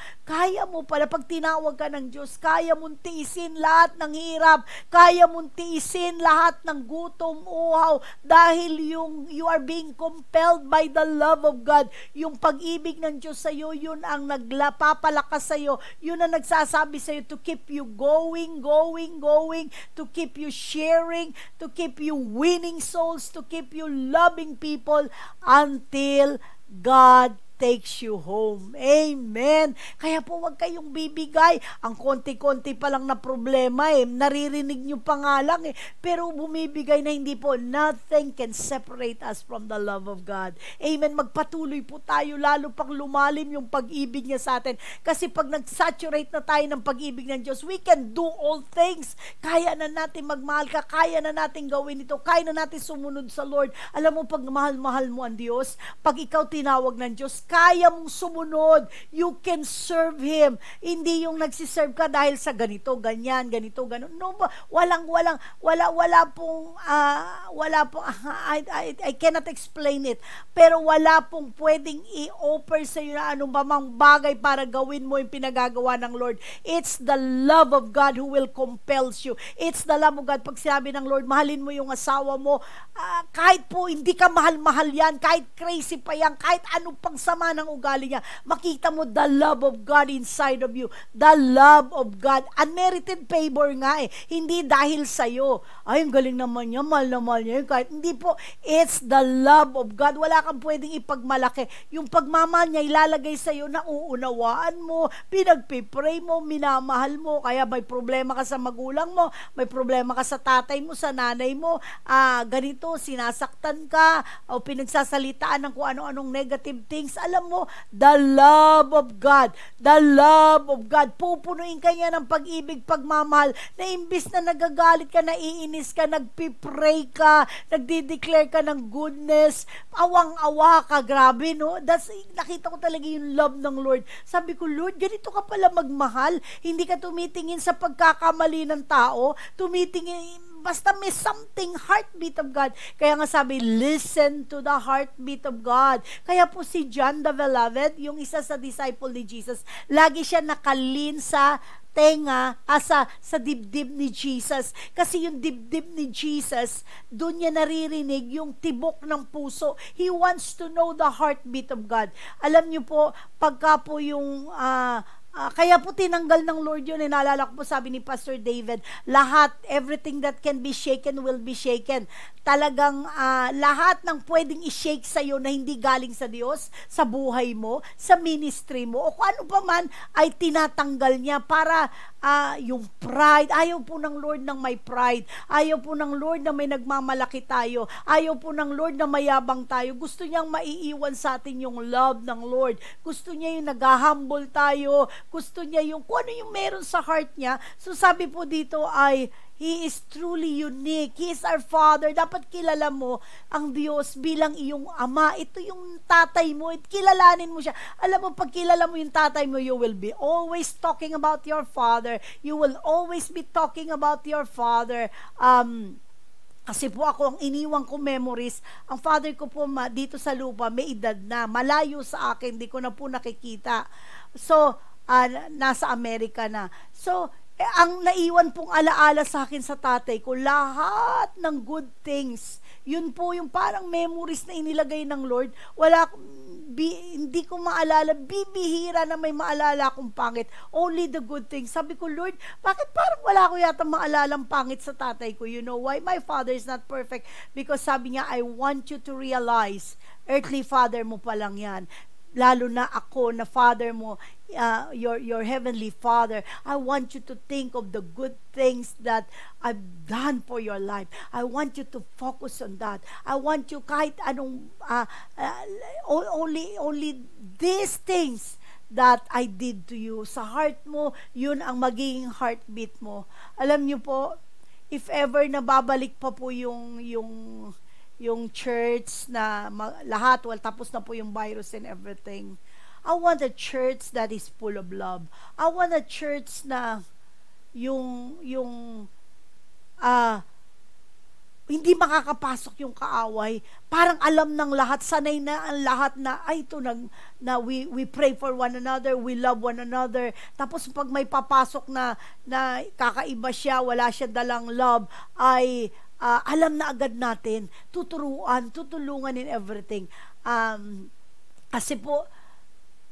pag tinawag ka ng Diyos, kaya mong tiisin lahat ng hirap, kaya mong tiisin lahat ng gutom, uhaw, dahil you are being compelled by the love of God. Yung pag-ibig ng Diyos sa iyo, yun ang nagpapalakas sa iyo, yun ang nagsasabi sa iyo to keep you going, to keep you sharing, to keep you winning souls, to keep you loving people until God takes you home. Amen. Kaya po wag kayong bibigay. Ang konti-konti pa lang na problema naririnig nyo pa nga lang pero bumibigay na hindi po. Nothing can separate us from the love of God. Amen. Magpatuloy po tayo lalo pang lumalim yung pag-ibig niya sa atin. Kasi pag nag-saturate na tayo ng pag-ibig ng Diyos, we can do all things. Kaya na natin magmahal ka, kaya na natin gawin ito, kaya na natin sumunod sa Lord. Alam mo, pag mahal-mahal mo ang Diyos, pag ikaw tinawag ng Diyos, kaya mong sumunod. You can serve Him. Hindi yung nagsiserve ka dahil sa ganito, ganyan, ganito, ganon. No, wala pong, I cannot explain it. Pero wala pong pwedeng i-offer sa iyo na anong bamang bagay para gawin mo yung pinagagawa ng Lord. It's the love of God who will compels you. It's the love of God. Pag sinabi ng Lord, mahalin mo yung asawa mo, kahit po hindi ka mahal-mahal yan, kahit crazy pa yan, kahit ano pang sama ng ugali niya, makita mo the love of God inside of you. The love of God. Unmerited favor nga Hindi dahil sa'yo. Ay, ang galing naman niya, mahal na mahal niya. Kahit hindi po, it's the love of God. Wala kang pwedeng ipagmalaki. Yung pagmamahal niya, ilalagay sa'yo na uunawaan mo, pinagpipray mo, minamahal mo, kaya may problema ka sa magulang mo, may problema ka sa tatay mo, sa nanay mo, ganito, sinasaktan ka, o pinagsasalitaan ng kung ano-anong negative things. Alam mo, the love of God, pupunuin ka niya ng pag-ibig, pagmamahal, na imbis na nagagalit ka, naiinis ka, nagpipray ka, nagdi-declare ka ng goodness, awang-awa ka, grabe, no? Nakita ko talaga yung love ng Lord. Sabi ko, Lord, ganito ka pala magmahal, hindi ka tumitingin sa pagkakamali ng tao, tumitingin, basta may something, heartbeat of God. Kaya nga sabi, listen to the heartbeat of God. Kaya po si John the Beloved, yung isa sa disciple ni Jesus, lagi siya nakalin sa tenga, sa dibdib ni Jesus. Kasi yung dibdib ni Jesus, doon niya naririnig yung tibok ng puso. He wants to know the heartbeat of God. Alam niyo po, pagka po yung kaya po tinanggal ng Lord yun. Naalala ko po, sabi ni Pastor David, everything that can be shaken will be shaken. Talagang lahat ng pwedeng i-shake sa'yo na hindi galing sa Diyos, sa buhay mo, sa ministry mo, o kung ano pa man, ay tinatanggal niya para yung pride. Ayaw po ng Lord ng may pride. Ayaw po ng Lord na may nagmamalaki tayo. Ayaw po ng Lord na mayabang tayo. Gusto niyang maiiwan sa atin yung love ng Lord. Gusto niya yung nag-humble tayo. Gusto niya yung kung ano yung meron sa heart niya. So sabi po dito ay, He is truly unique. He is our Father. Dapat kilala mo ang Diyos bilang iyong Ama. Ito yung tatay mo. Kilalanin mo siya. Alam mo, pag kilala mo yung tatay mo, you will be always talking about your Father. You will always be talking about your Father. Kasi po ako, ang iniwang ko memories, ang father ko po dito sa lupa, may edad na. Malayo sa akin, di ko na po nakikita. So, nasa Amerika na. So, ang naiwan pong alaala sa akin sa tatay ko, lahat ng good things, yun po yung parang memories na inilagay ng Lord. Hindi ko maalala, bibihira na may maalala akong pangit. Only the good things. Sabi ko, Lord, bakit parang wala ko yata maalalang pangit sa tatay ko? You know why? My father is not perfect. Because sabi niya, I want you to realize, earthly father mo pa lang yan. Lalo na ako na father mo, your heavenly Father, I want you to think of the good things that I've done for your life. I want you to focus on that. I want you kahit anong only these things that I did to you. Sa heart mo, yun ang magiging heartbeat mo. Alam niyo po, if ever nababalik pa po yung church na lahat, tapos na po yung virus and everything. I want a church that is full of love. I want a church na hindi makakapasok yung kaaway. Parang alam ng lahat, sanay na ang lahat na, we pray for one another, we love one another. Tapos pag may papasok na kakaiba siya, wala siya dalang love, ay alam na agad natin, tutulungan in everything. Kasi po,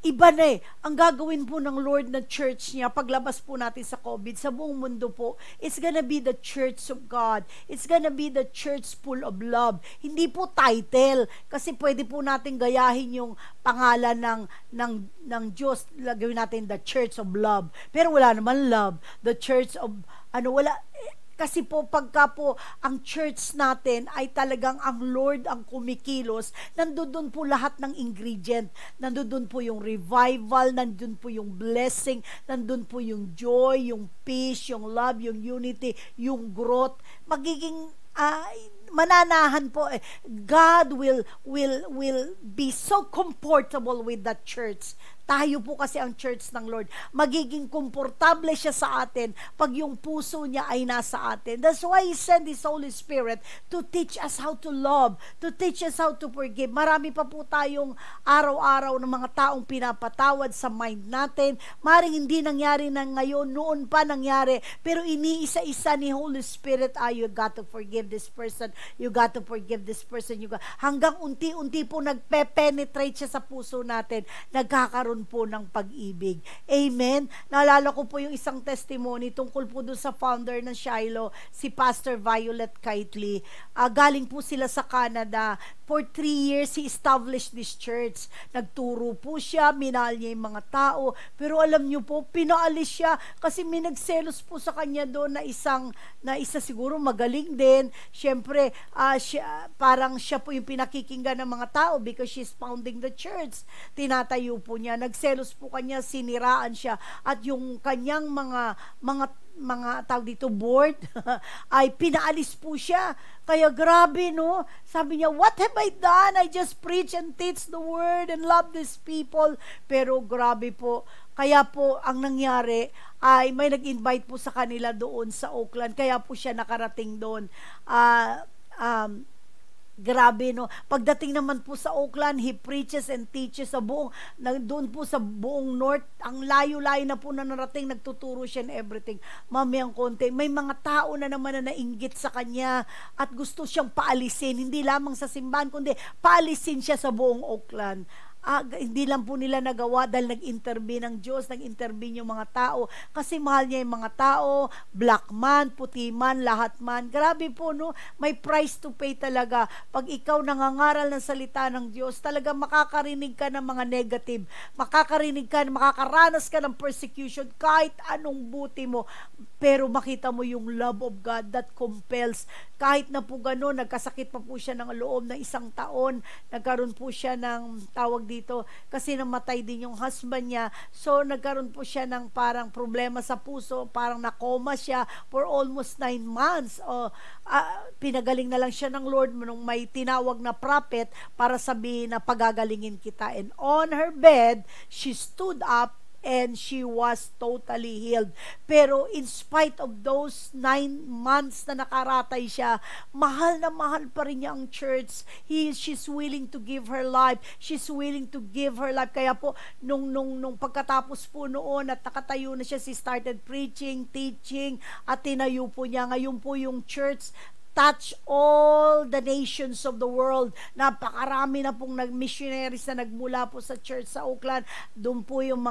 Iba na ang gagawin po ng Lord na church niya, paglabas po natin sa COVID, sa buong mundo po, it's gonna be the church of God. It's gonna be the church full of love. Hindi po title, kasi pwede po natin gayahin yung pangalan ng Diyos, gawin natin the church of love. Pero wala naman love. The church of, wala, kasi po pagka po ang church natin ay talagang ang Lord ang kumikilos, nandun po lahat ng ingredient. Nandun po yung revival, nandun po yung blessing, nandun po yung joy, yung peace, yung love, yung unity, yung growth. Magiging mananahan po God will be so comfortable with that church. Tayo po kasi ang church ng Lord. Magiging komportable siya sa atin pag yung puso niya ay nasa atin. That's why He sent His Holy Spirit to teach us how to love, to teach us how to forgive. Marami pa po tayong araw-araw ng mga taong pinapatawad sa mind natin. Maring hindi nangyari na ngayon, noon pa nangyari, pero iniisa-isa ni Holy Spirit, you got to forgive this person, you got to forgive this person, hanggang unti-unti po nagpe-penetrate siya sa puso natin, nagkakaroon po ng pag-ibig. Amen? Naalala ko po yung isang testimony tungkol po doon sa founder ng Shiloh, si Pastor Violet Kiteley. Galing po sila sa Canada. For 3 years, he established this church. Nagturo po siya, minahal niya yung mga tao, pero alam niyo po, pinaalis siya kasi may nagselos po sa kanya doon na isa siguro magaling din. Siyempre, parang siya po yung pinakikinggan ng mga tao because she's founding the church. Tinatayo po niya, nagselos po kanya, siniraan siya, at yung kanyang mga tawag dito board ay pinaalis po siya. Kaya grabe, no? Sabi niya, what have I done? I just preach and teach the word and love these people. Pero grabe po, kaya po ang nangyari ay may nag-invite po sa kanila doon sa Oakland, kaya po siya nakarating doon. Grabe, no? Pagdating naman po sa Oakland, he preaches and teaches sa doon po sa buong north, ang layo-layo na po na narating, nagtuturo siya and everything. Mamayang konti, may mga tao na naman na nainggit sa kanya at gusto siyang paalisin, hindi lamang sa simbahan, kundi paalisin siya sa buong Oakland. Hindi lang po nila nagawa dahil nag-intervene ang Diyos, nag-intervene yung mga tao, kasi mahal niya yung mga tao, black man, puti man, lahat man. Grabe po, no? May price to pay talaga. Pag ikaw nangangaral ng salita ng Diyos, talaga makakarinig ka ng mga negative, makakaranas ka ng persecution, kahit anong buti mo, pero makita mo yung love of God that compels. Kahit na po gano'n, nagkasakit pa po siya ng loob ng 1 taon, nagkaroon po siya ng tawag dito, kasi namatay din yung husband niya, so nagkaroon po siya ng parang problema sa puso, parang nakoma siya for almost 9 months. Pinagaling na lang siya ng Lord nung may tinawag na prophet para sabihin na pagagalingin kita, and on her bed, she stood up and she was totally healed. Pero in spite of those 9 months na nakaratay siya, mahal na mahal pa rin niya ang church. She's willing to give her life. She's willing to give her life. Kaya po, nung pagkatapos po noon at nakatayo na siya, she started preaching, teaching, at tinayo po niya. Ngayon po yung church touch all the nations of the world. Napakarami na pong missionaries na nagmula po sa church sa Oakland. Doon po yung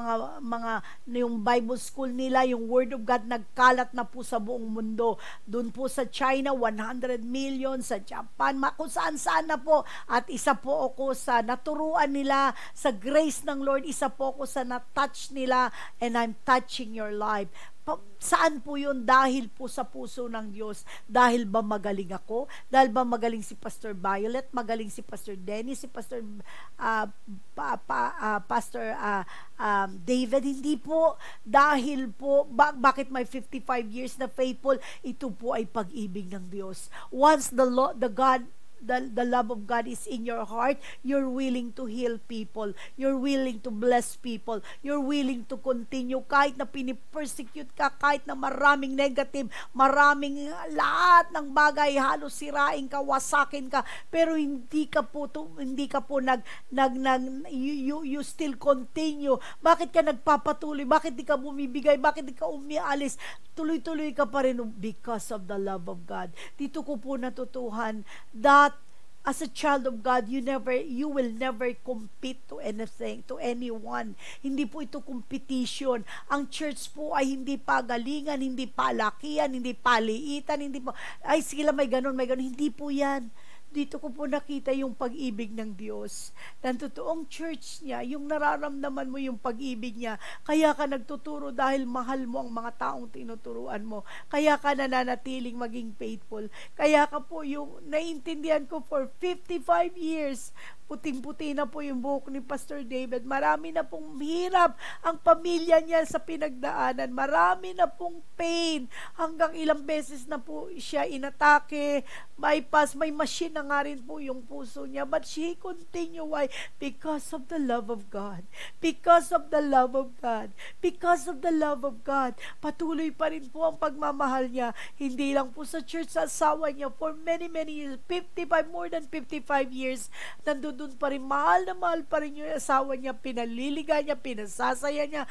yung Bible school nila, yung Word of God nagkalat na po sa buong mundo. Doon po sa China, 100 million, sa Japan, kung saan-saan na po. At isa po ako sa naturuan nila, sa grace ng Lord, isa po ako sa na-touch nila, and I'm touching your life. Saan po yun? Dahil po sa puso ng Diyos. Dahil ba magaling ako? Dahil ba magaling si Pastor Violet? Magaling si Pastor Dennis? Si Pastor David? Hindi po. Dahil po, bakit may 55 years na faithful? Ito po ay pag-ibig ng Diyos. Once the love of God is in your heart, you're willing to heal people, you're willing to bless people, you're willing to continue kahit na pinipersecute ka, kahit na maraming negative, maraming lahat ng bagay, halos sirain ka, wasakin ka, pero hindi ka po you still continue. Bakit ka nagpapatuloy? Bakit di ka bumibigay? Bakit di ka umialis? Tuloy-tuloy ka pa rin because of the love of God. Dito ko po natutuhan that as a child of God, you will never compete to anything, to anyone. Hindi po ito competition. Ang church po ay hindi pagalingan, hindi palakihan, hindi paliitan, hindi po, ay sila may ganon. Hindi po yan. Dito ko po nakita yung pag-ibig ng Diyos. Ng totoong church niya, yung nararamdaman mo yung pag-ibig niya. Kaya ka nagtuturo dahil mahal mo ang mga taong tinuturuan mo. Kaya ka nananatiling maging faithful. Kaya ka po yung naintindihan ko for 55 years, puting-puti na po yung buhok ni Pastor David. Marami na pong hirap ang pamilya niya sa pinagdaanan. Marami na pong pain. Hanggang ilang beses na po siya inatake, bypass, may machine na nga rin po yung puso niya. But she continue. Why? Because of the love of God. Because of the love of God. Because of the love of God. Patuloy pa rin po ang pagmamahal niya. Hindi lang po sa church, sa asawa niya. For many, many years, more than 55 years, nandun pa rin, mahal na mahal pa rin yung asawa niya, pinaliliga niya, pinasasaya niya,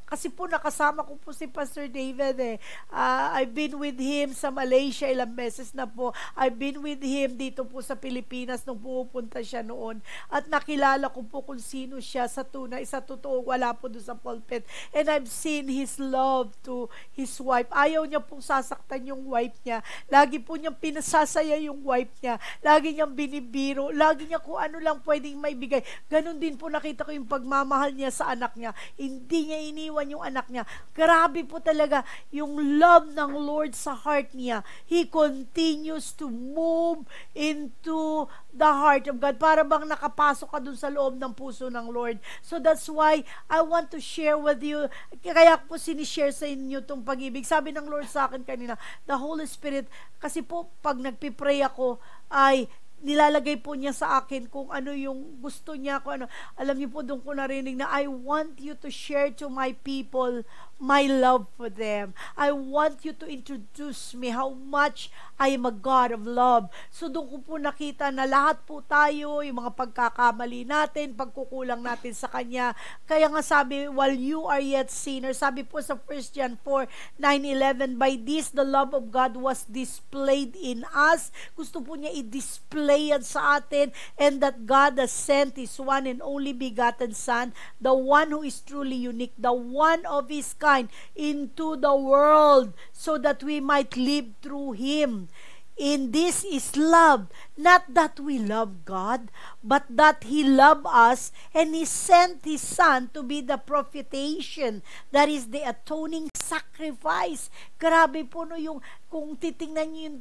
kasi po nakasama ko po si Pastor David I've been with him sa Malaysia ilang beses na po, I've been with him dito po sa Pilipinas nung pumupunta siya noon, at nakilala ko po kung sino siya sa tunay, sa totoo, wala po doon sa pulpit, and I've seen his love to his wife. Ayaw niya pong sasaktan yung wife niya, lagi po niyang pinasasaya yung wife niya, lagi niyang binibiro, lagi niya kung ano lang pwedeng maibigay. Ganon din po nakita ko yung pagmamahal niya sa anak niya. Hindi niya iniwan yung anak niya. Grabe po talaga yung love ng Lord sa heart niya. He continues to move into the heart of God. Para bang nakapasok ka dun sa loob ng puso ng Lord. So that's why I want to share with you. Kaya po sinishare sa inyo itong pag-ibig. Sabi ng Lord sa akin kanina, the Holy Spirit, kasi po pag nagpipray ako, ay nilalagay po niya sa akin kung ano yung gusto niya, kung ano. Alam niyo po, doon ko narinig na I want you to share to my people my love for them. I want you to introduce me how much I am a God of love. So doon ko po nakita na lahat po tayo, yung mga pagkakamali natin, pagkukulang natin sa Kanya. Kaya nga sabi, while you are yet sinners, sabi po sa 1 John 4:9-11, by this the love of God was displayed in us. Gusto po niya i-display yan sa atin, and that God has sent His one and only begotten Son, the one who is truly unique, the one of His kind, into the world, so that we might live through Him. In this is love, not that we love God, but that He loved us, and He sent His Son to be the propitiation, that is the atoning sacrifice. Grabe po no, yung kung titingnan niyo yung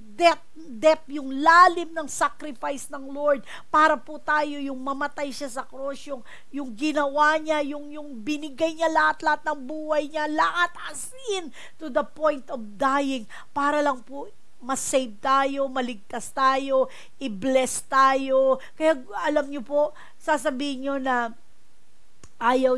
depth, yung lalim ng sacrifice ng Lord para po tayo, yung mamatay siya sa cross, yung ginawa niya, yung binigay niya lahat ng buhay niya, lahat as in to the point of dying, para lang po ma-save tayo, maligtas tayo, i-bless tayo. Kaya alam niyo po, sasabihin niyo na ayaw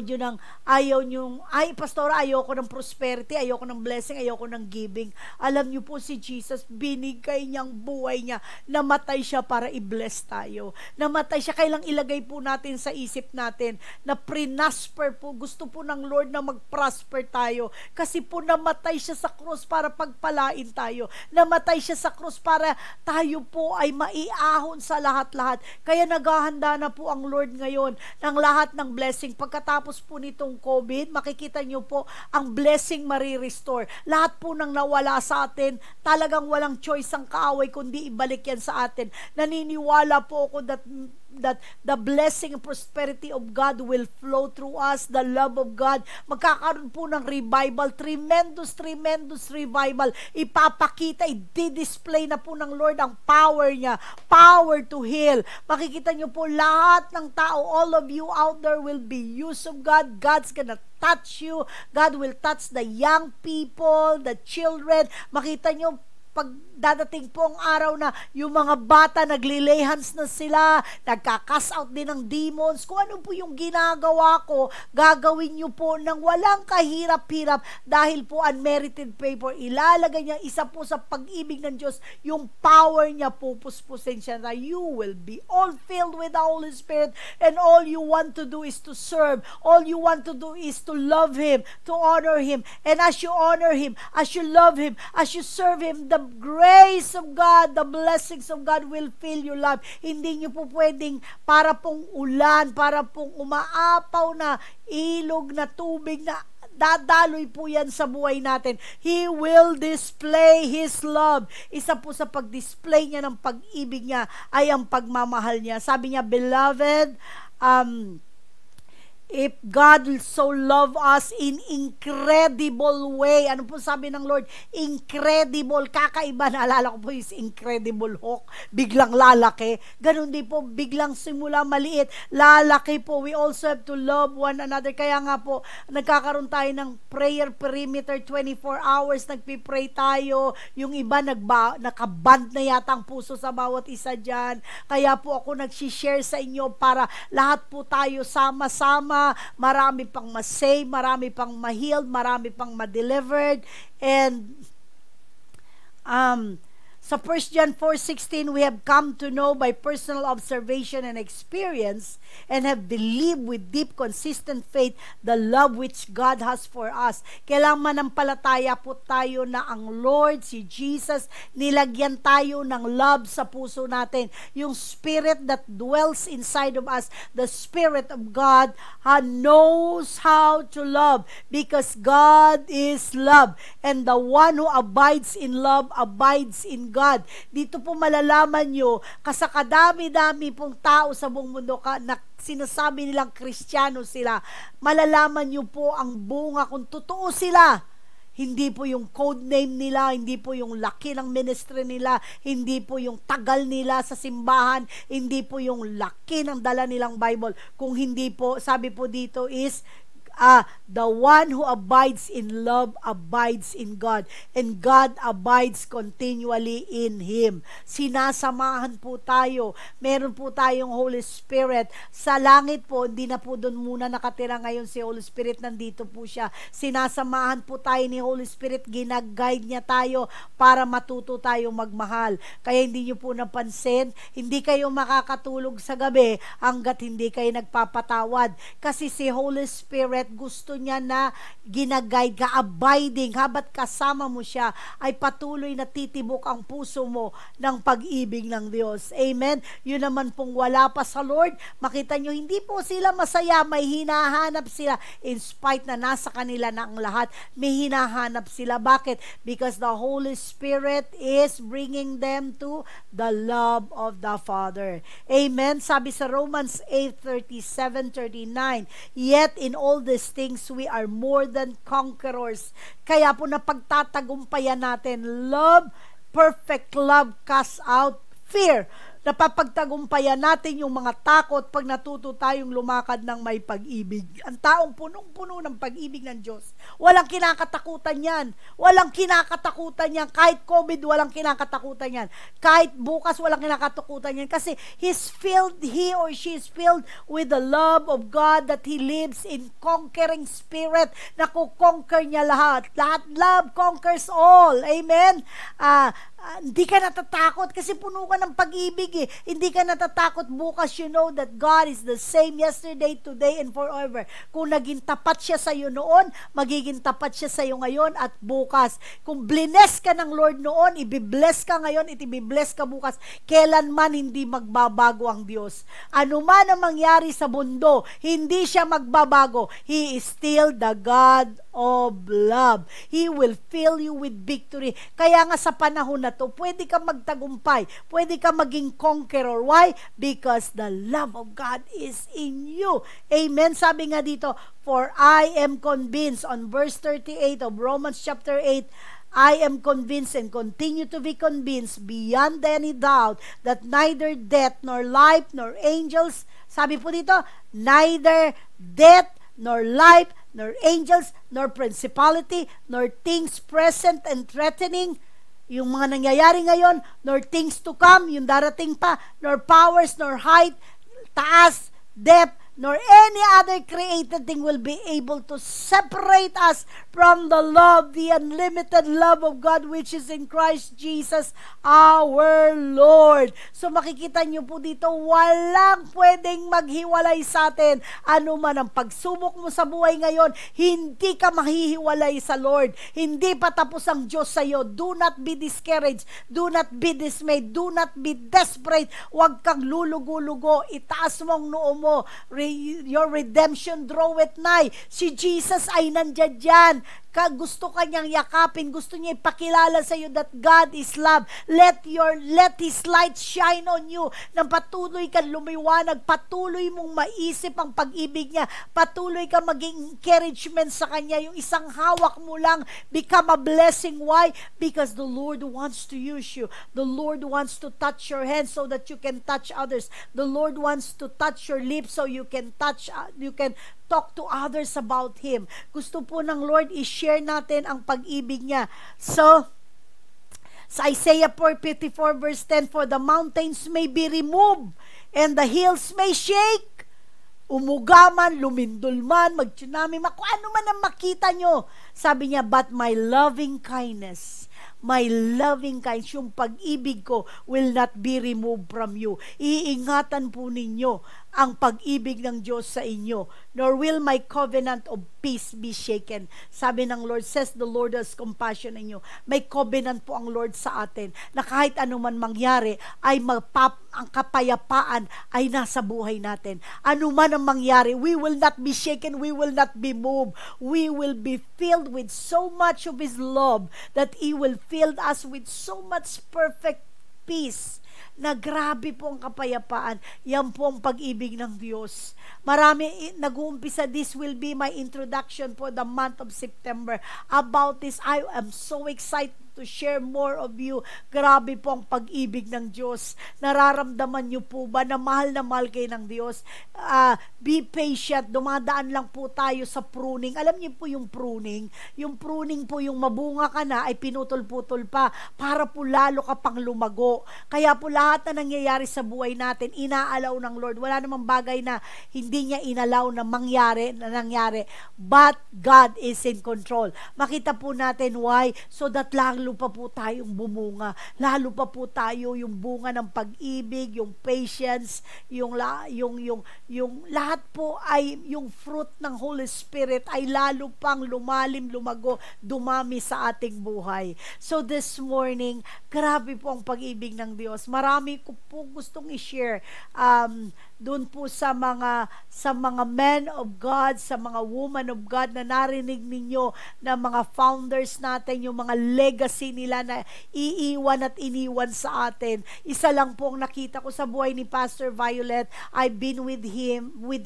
nyo, pastor, ayoko ng prosperity, ayoko ng blessing, ayoko ng giving. Alam nyo po, si Jesus, binigay niyang buhay niya, namatay siya para i-bless tayo. Namatay siya, kailang ilagay po natin sa isip natin, na pre-prosper po, gusto po ng Lord na mag-prosper tayo, kasi po namatay siya sa cross para pagpalain tayo. Namatay siya sa cross para tayo po ay maiahon sa lahat-lahat. Kaya naghahanda na po ang Lord ngayon ng lahat ng blessing. Pagkatapos po nitong COVID, makikita nyo po ang blessing marirestore. Lahat po nang nawala sa atin, talagang walang choice ang kaaway kundi ibalik yan sa atin. Naniniwala po ako that the blessing and prosperity of God will flow through us, the love of God. Magkakaroon po ng revival, tremendous revival. Ipapakita, i-display na po ng Lord ang power niya, power to heal. Makikita nyo po lahat ng tao, all of you out there will be used of God. God's gonna touch you. God will touch the young people, the children. Makita nyo, pag dadating po ang araw na yung mga bata nagli-lay hands na sila, nagka-cast out din ng demons, kung ano po yung ginagawa ko, gagawin nyo po ng walang kahirap-hirap dahil po unmerited favor. Ilalagay niya isa po sa pag-ibig ng Diyos, yung power niya, pupuspusin siya na you will be all filled with the Holy Spirit, and all you want to do is to serve. All you want to do is to love Him, to honor Him. And as you honor Him, as you love Him, as you serve Him, the grace of God, the blessings of God will fill your life. Hindi nyo po pwedeng para pong ulan, para pong umaapaw na ilog na tubig na dadaloy po yan sa buhay natin. He will display His love. Isa po sa pag-display niya ng pag-ibig niya ay ang pagmamahal niya. Sabi niya, beloved, if God so love us in incredible way, ano po sabi ng Lord? Incredible, kakaiba. Naalala ko po yung Incredible Hulk, biglang lalaki. Ganun din po, biglang simula maliit, lalaki po. We also have to love one another. Kaya nga po, nagkakaroon tayo ng prayer perimeter, 24 hours, nagpipray tayo. Yung iba, nakaband na yata ang puso sa bawat isa dyan. Kaya po ako nagsishare sa inyo para lahat po tayo sama-sama, marami pang ma-save, marami pang ma-healed, marami pang ma-delivered. And sa 1 John 4:16, we have come to know by personal observation and experience and have believed with deep, consistent faith the love which God has for us. Kailangan manampalataya po tayo na ang Lord, si Jesus, nilagyan tayo ng love sa puso natin. Yung Spirit that dwells inside of us, the Spirit of God, knows how to love because God is love. And the one who abides in love abides in God. Dito po malalaman nyo, kasakadami-dami pong tao sa buong mundo na sinasabi nilang Kristiyano sila, malalaman nyo po ang bunga kung totoo sila. Hindi po yung code name nila, hindi po yung laki ng ministry nila, hindi po yung tagal nila sa simbahan, hindi po yung laki ng dala nilang Bible. Kung hindi po, sabi po dito is, the one who abides in love abides in God, and God abides continually in Him. Sinasamahan po tayo. Meron po tayong Holy Spirit. Sa langit po, hindi na po doon muna nakatira ngayon si Holy Spirit. Nandito po siya. Sinasamahan po tayo ni Holy Spirit. Ginag-guide niya tayo para matuto tayo magmahal. Kaya hindi niyo po napansin, hindi kayo makakatulog sa gabi hanggat hindi kayo nagpapatawad. Kasi si Holy Spirit, gusto niya na ginaguide ka, abiding, habat kasama mo siya, ay patuloy na titibok ang puso mo ng pag-ibig ng Diyos. Amen? Yun naman pong wala pa sa Lord, makita nyo, hindi po sila masaya, may hinahanap sila, in spite na nasa kanila na ang lahat, may hinahanap sila. Bakit? Because the Holy Spirit is bringing them to the love of the Father. Amen? Sabi sa Romans 8:37-39, yet in all these things we are more than conquerors. Kaya po napagtatagumpayan natin, love, perfect love casts out fear. Napapagtagumpayan natin yung mga takot pag natuto tayong lumakad ng may pag-ibig. Ang taong punong-puno ng pag-ibig ng Diyos, walang kinakatakutan yan. Walang kinakatakutan yan. Kahit COVID, walang kinakatakutan yan. Kahit bukas, walang kinakatakutan yan. Kasi he or she is filled with the love of God, that he lives in conquering spirit, na kukonquer niya lahat. Love conquers all. Amen? Hindi ka natatakot kasi puno ka ng pag-ibig eh. Hindi ka natatakot bukas, you know that God is the same yesterday, today, and forever. Kung naging tapat siya sa iyo noon, magiging tapat siya sa iyo ngayon at bukas. Kung bless ka ng Lord noon, ibibless ka ngayon, itibibless ka bukas. Kailanman hindi magbabago ang Diyos. Ano man ang mangyari sa mundo, hindi siya magbabago. He is still the God of love. He will fill you with victory. Kaya nga sa panahon na to, pwede ka magtagumpay, pwede ka maging conqueror. Why? Because the love of God is in you. Amen? Sabi nga dito, for I am convinced, on verse 38 of Romans chapter 8, I am convinced and continue to be convinced beyond any doubt that neither death nor life nor angels, sabi po dito, neither death nor life nor angels nor principality nor things present and threatening, yung mga nangyayari ngayon, nor things to come, yung darating pa, nor powers, nor height, taas, depth, nor any other created thing will be able to separate us from the love, the unlimited love of God which is in Christ Jesus our Lord. So makikita nyo po dito, walang pwedeng maghiwalay sa atin. Ano man ang pagsubok mo sa buhay ngayon, hindi ka mahihiwalay sa Lord. Hindi pa tapos ang Diyos sa iyo. Do not be discouraged. Do not be dismayed. Do not be desperate. Huwag kang lulugo-lugo. Itaas mo ang noo mo. Your redemption draweth nigh. Si Jesus ay nandyan dyan. Gusto kanyang yakapin, gusto niya ipakilala sa iyo that God is love. Let His light shine on you. Nang patuloy kang lumiwanag, patuloy mong maisip ang pag-ibig niya, patuloy kang maging encouragement sa kanya. Yung isang hawak mo lang, become a blessing. Why? Because the Lord wants to use you. The Lord wants to touch your hands so that you can touch others. The Lord wants to touch your lips so you can talk to others about Him. Gusto po ng Lord i-share natin ang pag-ibig niya. So, sa Isaiah 4:54 verse 10, for the mountains may be removed and the hills may shake. Umuga man, lumindol man, mag-tsunami, kung ano man ang makita nyo. Sabi niya, but my loving kindness, yung pag-ibig ko will not be removed from you. Iingatan po ninyo ang pag-ibig ng Diyos sa inyo, nor will my covenant of peace be shaken. Sabi ng Lord, says the Lord has compassion on you. May covenant po ang Lord sa atin, na kahit anuman mangyari, ay ang kapayapaan ay nasa buhay natin. Ano man ang mangyari, we will not be shaken, we will not be moved. We will be filled with so much of His love that He will fill us with so much perfect peace, na grabe po ang kapayapaan. Yan po ang pag-ibig ng Diyos. Marami nag-uumpisa. This will be my introduction for the month of September. About this, I am so excited to share more of you. Grabe po ang pag-ibig ng Diyos. Nararamdaman niyo po ba na mahal kayo ng Diyos? Be patient. Dumadaan lang po tayo sa pruning. Alam niyo po yung pruning? Yung pruning po, yung mabunga ka na, ay pinutol-putol pa para po lalo ka pang lumago. Kaya po lahat na nangyayari sa buhay natin, inaalaw ng Lord. Wala namang bagay na hindi niya inalaw na nangyari. But God is in control. Makita po natin why? So that lalo pa po tayong bumunga. Lalo pa po tayo yung bunga ng pag-ibig, yung patience, yung lahat po ay yung fruit ng Holy Spirit ay lalo pang lumalim, lumago, dumami sa ating buhay. So this morning, grabe po ang pag-ibig ng Diyos. Marami ko po gustong i-share doon po sa mga men of God, sa mga woman of God na narinig ninyo, na mga founders natin, yung mga legacy nila na iiwan at iniwan sa atin. Isa lang po ang nakita ko sa buhay ni Pastor Violet. I've been with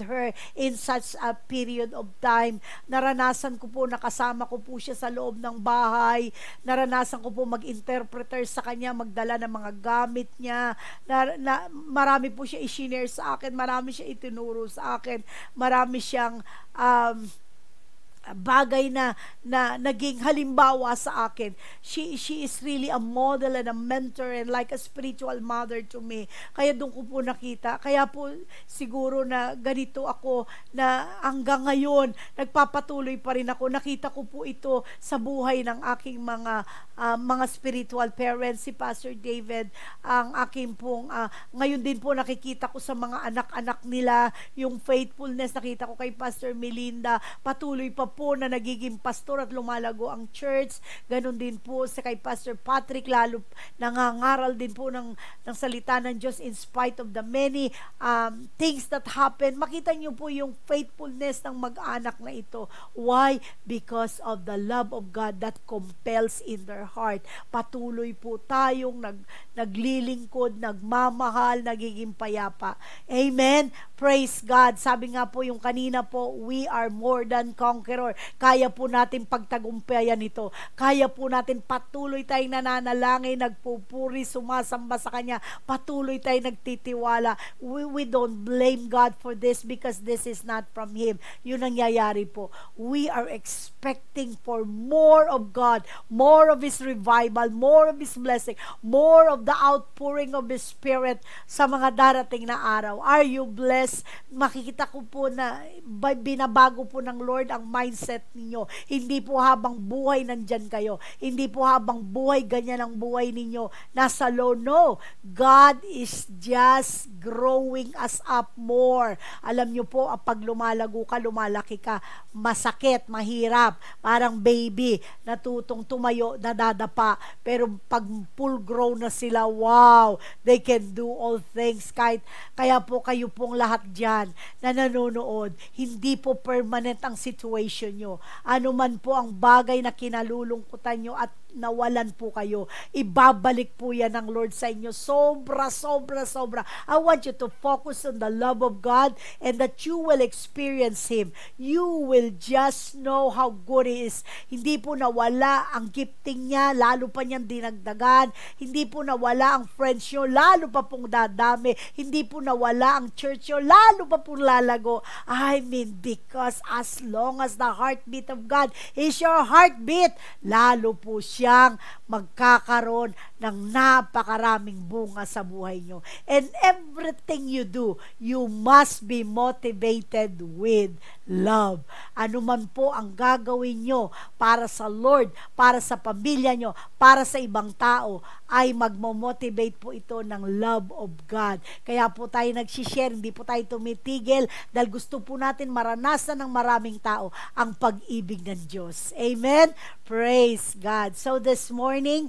her in such a period of time. Naranasan ko po, nakasama ko po siya sa loob ng bahay. Naranasan ko po mag-interpreter sa kanya, magdala ng mga gamit niya. Marami po siya i-share sa akin, marami siya itinuro sa akin, marami siyang bagay na naging halimbawa sa akin. She is really a model and a mentor and like a spiritual mother to me. Kaya doon ko po nakita. Kaya po siguro na ganito ako, na hanggang ngayon nagpapatuloy pa rin ako. Nakita ko po ito sa buhay ng aking mga spiritual parents, si Pastor David, ang aking pong ngayon din po nakikita ko sa mga anak-anak nila, yung faithfulness. Nakita ko kay Pastor Melinda, patuloy pa po na nagiging pastor at lumalago ang church. Ganon din po sa kay Pastor Patrick, lalo nangangaral din po ng salita ng Diyos in spite of the many things that happen. Makita niyo po yung faithfulness ng mag-anak na ito. Why? Because of the love of God that compels in their heart. Patuloy po tayong naglilingkod, nagmamahal, nagiging payapa. Amen? Praise God. Sabi nga po yung kanina po, we are more than conquerors terror. Kaya po natin pagtagumpayan ito. Kaya po natin patuloy tayong nananalangin, nagpupuri, sumasamba sa Kanya. Patuloy tayong nagtitiwala. We don't blame God for this because this is not from Him. Yun ang nangyayari po. We are expecting for more of God, more of His revival, more of His blessing, more of the outpouring of His Spirit sa mga darating na araw. Are you blessed? Makikita ko po na binabago po ng Lord ang mindset ninyo. Hindi po habang buhay nandyan kayo. Hindi po habang buhay ganyan ang buhay ninyo. Nasa low. No. God is just growing us up more. Alam nyo po, pag lumalago ka, lumalaki ka, masakit, mahirap, parang baby, natutong tumayo, nadadapa. Pero pag full grown na sila, wow, they can do all things. Kaya po kayo pong lahat dyan na nanonood, hindi po permanent ang situation nyo. Ano man po ang bagay na kinalulungkutan nyo at nawalan po kayo, ibabalik po yan ng Lord sa inyo. Sobra, sobra, sobra. I want you to focus on the love of God and that you will experience Him. You will just know how good He is. Hindi po nawala ang gifting niya, lalo pa niyang dinagdagan. Hindi po nawala ang friends niyo, lalo pa pong dadami. Hindi po nawala ang church niyo, lalo pa pong lalago. I mean, because as long as the heartbeat of God is your heartbeat, lalo po siyang magkakaroon ng napakaraming bunga sa buhay nyo. And everything you do, you must be motivated with love. Ano man po ang gagawin nyo para sa Lord, para sa pamilya nyo, para sa ibang tao, ay magmo-motivate po ito ng love of God. Kaya po tayo nagsishare, hindi po tayo tumitigil dahil gusto po natin maranasan ng maraming tao ang pag-ibig ng Diyos. Amen? Praise God. So this morning,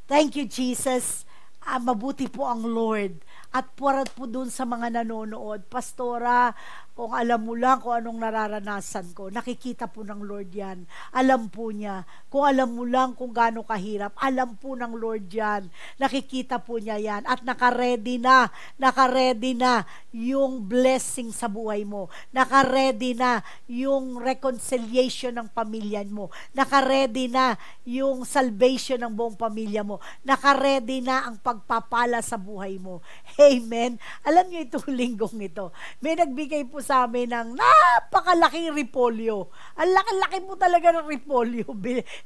thank you, Jesus. Mabuti po ang Lord. At para po dun sa mga nanonood, Pastora, kung alam mo lang kung anong nararanasan ko, nakikita po ng Lord yan. Alam po niya. Kung alam mo lang kung gaano kahirap, alam po ng Lord yan. Nakikita po niya yan. At nakaredy na yung blessing sa buhay mo. Nakaredy na yung reconciliation ng pamilya mo. Nakaredy na yung salvation ng buong pamilya mo. Nakaredy na ang pagpapala sa buhay mo. Amen. Alam niyo itong linggong ito. May nagbigay po sa amin ng napakalaking repolyo. Ang laki-laki po talaga ng repolyo.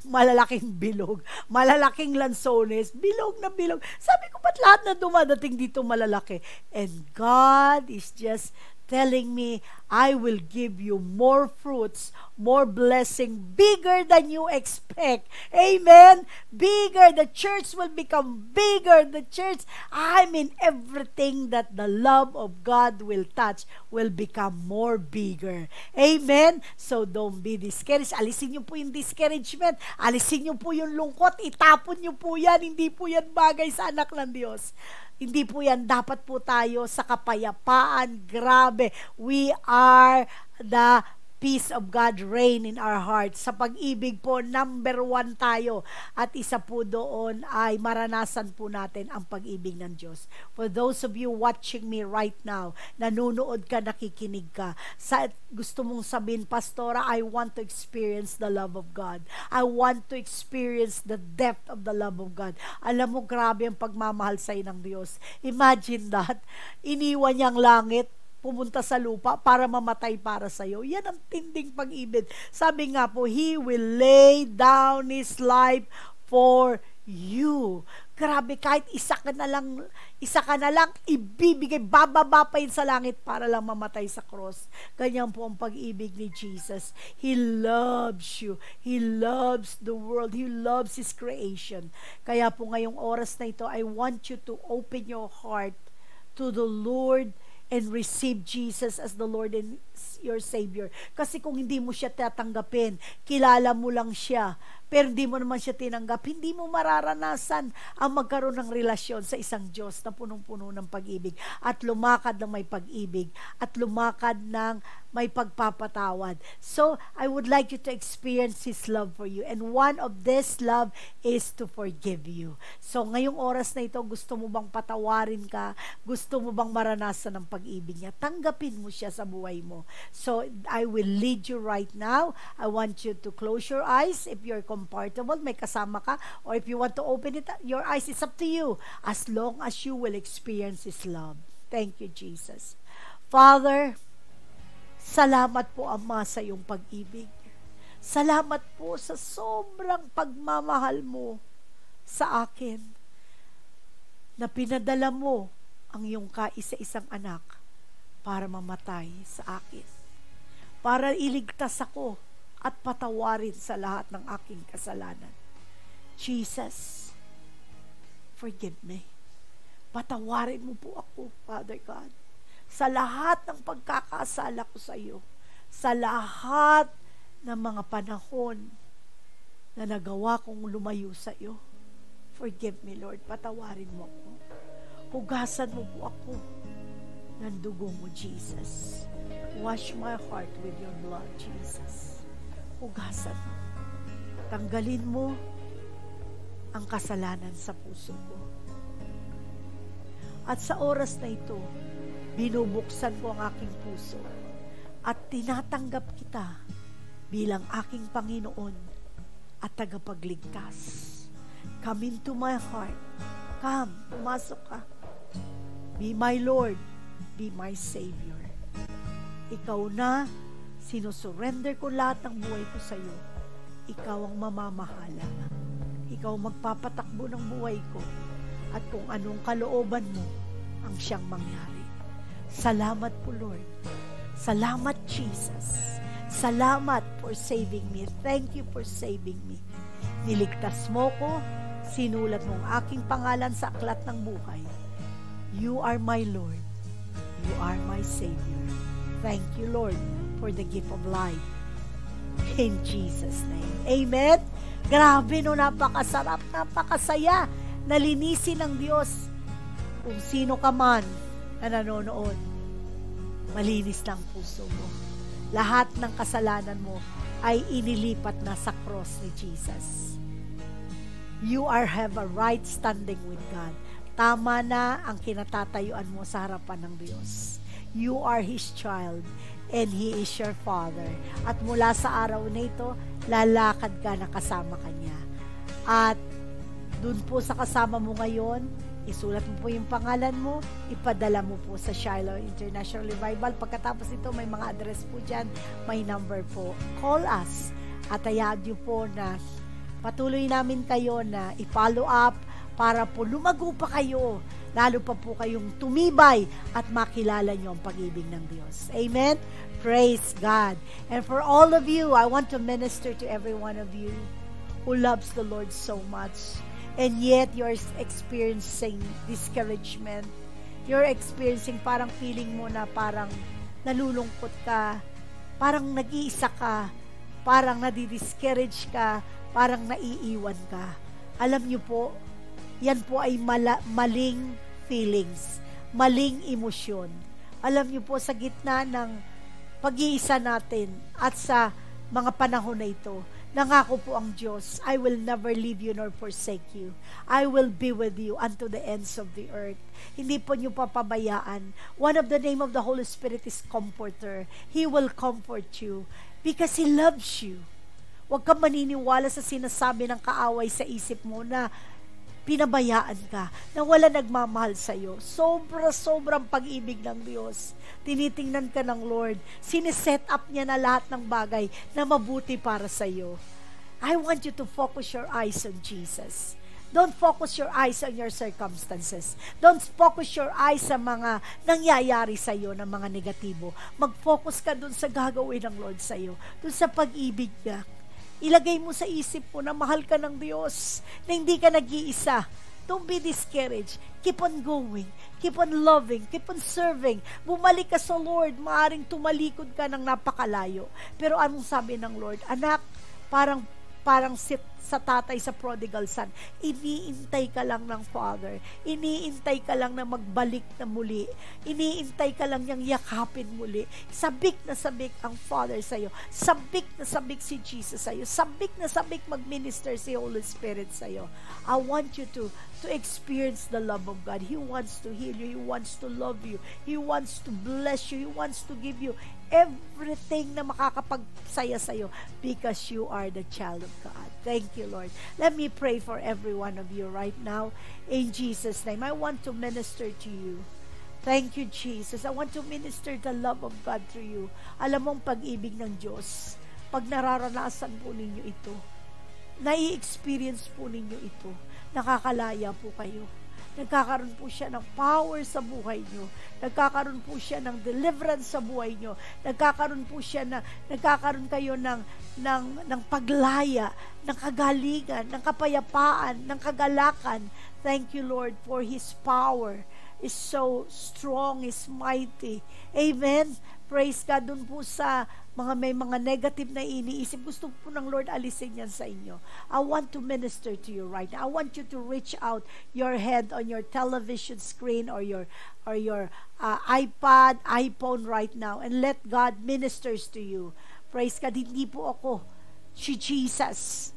Malalaking bilog. Malalaking lansones. Bilog na bilog. Sabi ko, ba't lahat na dumadating dito malalaki? And God is just telling me, I will give you more fruits, more blessing, bigger than you expect. Amen? Bigger. The church will become bigger. The church, everything that the love of God will touch will become more bigger. Amen? So don't be discouraged. Alisin niyo po yung discouragement. Alisin niyo po yung lungkot. Itapon niyo po yan. Hindi po yan bagay sa anak ng Diyos. Hindi po yan. Dapat po tayo sa kapayapaan. Grabe. We are the peace of God reign in our hearts. Sa pag-ibig po, number 1 tayo. At isa po doon ay maranasan po natin ang pag-ibig ng Diyos. For those of you watching me right now, nanonood ka, nakikinig ka, gusto mong sabihin, Pastora, I want to experience the love of God. I want to experience the depth of the love of God. Alam mo, grabe ang pagmamahal sa'yo ng Diyos. Imagine that. Iniwan niyang langit, pumunta sa lupa para mamatay para sa'yo. Yan ang tinding pag-ibig. Sabi nga po, He will lay down His life for you. Grabe, kahit isa ka na lang, ibibigay, bababa pa yun sa langit para lang mamatay sa cross. Ganyan po ang pag-ibig ni Jesus. He loves you. He loves the world. He loves His creation. Kaya po ngayong oras na ito, I want you to open your heart to the Lord and receive Jesus as the Lord and your Savior. Kasi kung hindi mo siya tatanggapin, kilala mo lang siya, pero hindi mo naman siya tinanggap, hindi mo mararanasan ang magkaroon ng relasyon sa isang Diyos na punong-puno ng pag-ibig at lumakad ng may pag-ibig at lumakad ng may pagpapatawad. So, I would like you to experience His love for you. And one of this love is to forgive you. So, ngayong oras na ito, gusto mo bang patawarin ka? Gusto mo bang maranasan ang pag-ibig niya? Tanggapin mo siya sa buhay mo. So I will lead you right now. I want you to close your eyes if you're comfortable, may kasama ka, or if you want to open your eyes, it's up to you, as long as you will experience His love. Thank you, Jesus. Father, salamat po, Ama, sa iyong pag-ibig. Salamat po sa sobrang pagmamahal mo sa akin, na pinadala mo ang iyong kaisa-isang anak para mamatay sa akin, para iligtas ako at patawarin sa lahat ng aking kasalanan. Jesus, forgive me. Patawarin mo po ako, Father God, sa lahat ng pagkakasala ko sa iyo, sa lahat ng mga panahon na nagawa kong lumayo sa iyo. Forgive me, Lord. Patawarin mo ako. Hugasan mo po ako ng dugo mo, Jesus. Wash my heart with your blood, Jesus. Hugasan mo. Tanggalin mo ang kasalanan sa puso ko. At sa oras na ito, binubuksan ko ang aking puso at tinatanggap kita bilang aking Panginoon at tagapagligtas. Come into my heart. Come, pumasok ka. Be my Lord, be my Savior. Ikaw na, sinusurrender ko lahat ng buhay ko sa iyo. Ikaw ang mamamahala. Ikaw magpapatakbo ng buhay ko. At kung anong kalooban mo, ang siyang mangyari. Salamat po, Lord. Salamat, Jesus. Salamat for saving me. Thank you for saving me. Niligtas mo ko, sinulat mo ang aking pangalan sa aklat ng buhay. You are my Lord. You are my Savior. Thank you, Lord, for the gift of life. In Jesus' name. Amen. Grabe, no, napakasarap, napakasaya. Nalinisin ng Diyos. Kung sino ka man na nanonood, malinis ng puso mo. Lahat ng kasalanan mo ay inilipat na sa cross ni Jesus. You have a right standing with God. Tama na ang kinatatayuan mo sa harapan ng Diyos. You are His child and He is your Father. At mula sa araw na ito, lalakad ka na kasama Kanya. At dun po sa kasama mo ngayon, isulat mo po yung pangalan mo, ipadala mo po sa Shiloh International Revival. Pagkatapos ito, may mga address po dyan, may number po. Call us at hayaan niyo po na patuloy namin kayo na i-follow up para po lumago pa kayo, lalo pa po kayong tumibay at makilala niyo ang pag-ibig ng Diyos. Amen? Praise God. And for all of you, I want to minister to every one of you who loves the Lord so much. And yet, you're experiencing discouragement. You're experiencing parang feeling mo na parang nalulungkot ka, parang nag-iisa ka, parang nadidiscourage ka, parang naiiwan ka. Alam niyo po, yan po ay maling feelings, maling emosyon. Alam niyo po, sa gitna ng pag-iisa natin at sa mga panahon na ito, nangako po ang Diyos, I will never leave you nor forsake you. I will be with you unto the ends of the earth. Hindi po niyo papabayaan. One of the name of the Holy Spirit is Comforter. He will comfort you because He loves you. Huwag kang maniniwala sa sinasabi ng kaaway sa isip mo na pinabayaan ka, na wala nagmamahal sa iyo. Sobrang pag-ibig ng Diyos. Tinitingnan ka ng Lord. Siniset up niya na lahat ng bagay na mabuti para sa iyo. I want you to focus your eyes on Jesus. Don't focus your eyes on your circumstances. Don't focus your eyes sa mga nangyayari sa iyo na mga negatibo. Mag-focus ka dun sa gagawin ng Lord sa iyo. Dun sa pag-ibig niya. Ilagay mo sa isip mo na mahal ka ng Diyos, na hindi ka nag-iisa. Don't be discouraged. Keep on going. Keep on loving. Keep on serving. Bumalik ka sa Lord. Maaring tumalikod ka ng napakalayo. Pero anong sabi ng Lord? Anak, parang sa tatay sa prodigal son, iniintay ka lang ng Father. Iniintay ka lang na magbalik na muli. Iniintay ka lang niyang yakapin muli. Sabik na sabik ang Father sa iyo. Sabik na sabik si Jesus sa iyo. Sabik na sabik mag-minister si Holy Spirit sa iyo. I want you to experience the love of God. He wants to heal you. He wants to love you. He wants to bless you. He wants to give you everything na makakapagsaya sa'yo because you are the child of God. Thank you, Lord. Let me pray for every one of you right now. In Jesus' name, I want to minister to you. Thank you, Jesus. I want to minister the love of God through you. Alam mong pag-ibig ng Diyos, pag nararanasan po ninyo ito, nai-experience po ninyo ito, nakakalaya po kayo. Nagkakaroon po siya ng power sa buhay nyo. Nagkakaroon po siya ng deliverance sa buhay nyo. Nagkakaroon kayo ng paglaya, ng kagalingan, ng kapayapaan, ng kagalakan. Thank you, Lord, for His power is so strong, is mighty. Amen. Praise God. Dun po sa may mga negative na iniisip, gusto po ng Lord alisin yan sa inyo. I want to minister to you right now. I want you to reach out your head on your television screen or your iPad, iPhone right now, and let God ministers to you. Praise God. Hindi po ako si Jesus.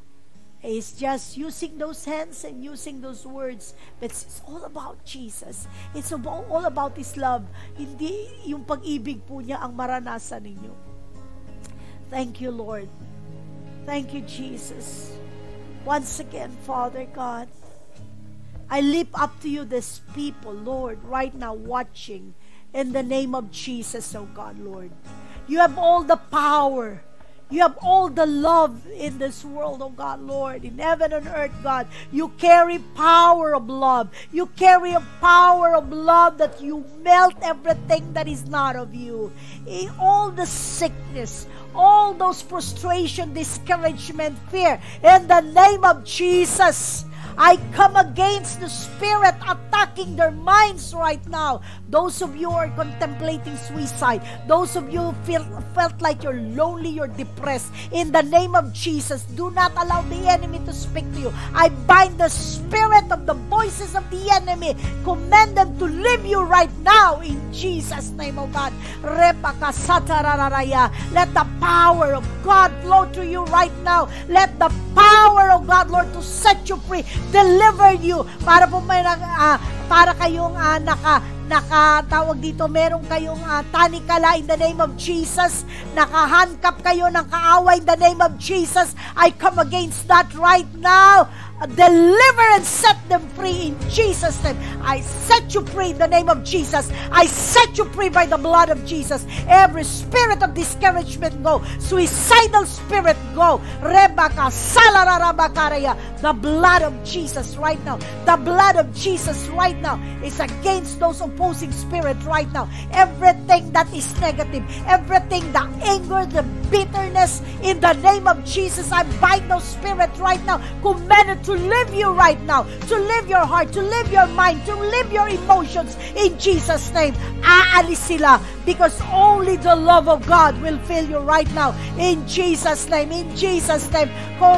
It's just using those hands and using those words, but it's all about Jesus. It's all about His love. Hindi yung pag-ibig po niya ang maranasan ninyo. Thank you, Lord. Thank you, Jesus. Once again, Father God, I lift up to you this people, Lord, right now watching in the name of Jesus, oh God, Lord. You have all the power. You have all the love in this world, oh God, Lord, in heaven and earth, God. You carry power of love. You carry a power of love that you melt everything that is not of you. In all the sickness, all those frustration, discouragement, fear, in the name of Jesus, I come against the spirit attacking their minds right now. Those of you who are contemplating suicide, those of you who felt like you're lonely, you're depressed, in the name of Jesus, do not allow the enemy to speak to you. I bind the spirit of the voices of the enemy. Command them to leave you right now in Jesus' name, oh God. Let the power of God flow through you right now. Let the power of God, Lord, to set you free, deliver you, para po may para kayong nakatawag dito, meron kayong tanikala in the name of Jesus, nakahandcuff kayo ng kaaway in the name of Jesus. I come against that right now. Deliver and set them free in Jesus' name. I set you free in the name of Jesus. I set you free by the blood of Jesus. Every spirit of discouragement go. Suicidal spirit go. Rebaka salararabakaraya. The blood of Jesus right now. The blood of Jesus right now is against those opposing spirits right now. Everything that is negative, everything, the anger, the bitterness, in the name of Jesus, I bind those spirits right now. Command it to live you right now, to live your heart, to live your mind, to live your emotions in Jesus' name. Aalis sila because only the love of God will fill you right now in Jesus' name. In Jesus' name. I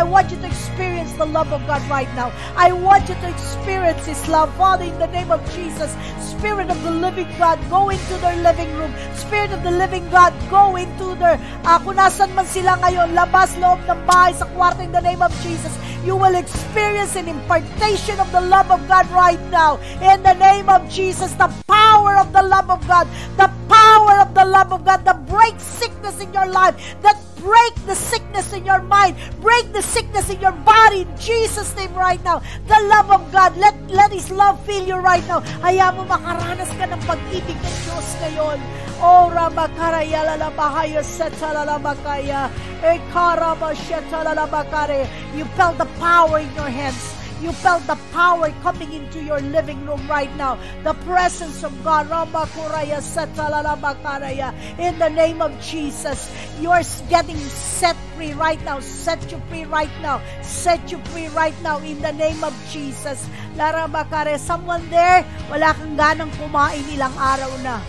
want you to experience the love of God right now. I want you to experience His love. Father, in the name of Jesus, Spirit of the living God, go into their living room. Spirit of the living God, go into their, kung nasan man sila ngayon, labas, loob ng bahay, sa kwarto, in the name of Jesus, you will experience an impartation of the love of God right now. In the name of Jesus, the power of the love of God, the power of the love of God that breaks sickness in your life, that break the sickness in your mind, break the sickness in your body in Jesus' name right now. The love of God, let His love fill you right now. Hayaan mo makaranas ka ng pag-ibig ng Diyos ngayon. Oh, Ramakaraya lalabahaya setalalabakaya. Ekaraba shetalalabakare. You felt the power in your hands. You felt the power coming into your living room right now. The presence of God. Ramakuraya setalalabakaya. In the name of Jesus, you are getting set free right now. Set you free right now. Set you free right now in the name of Jesus. Larabakare. Someone there, wala kang ganang kumain ilang araw na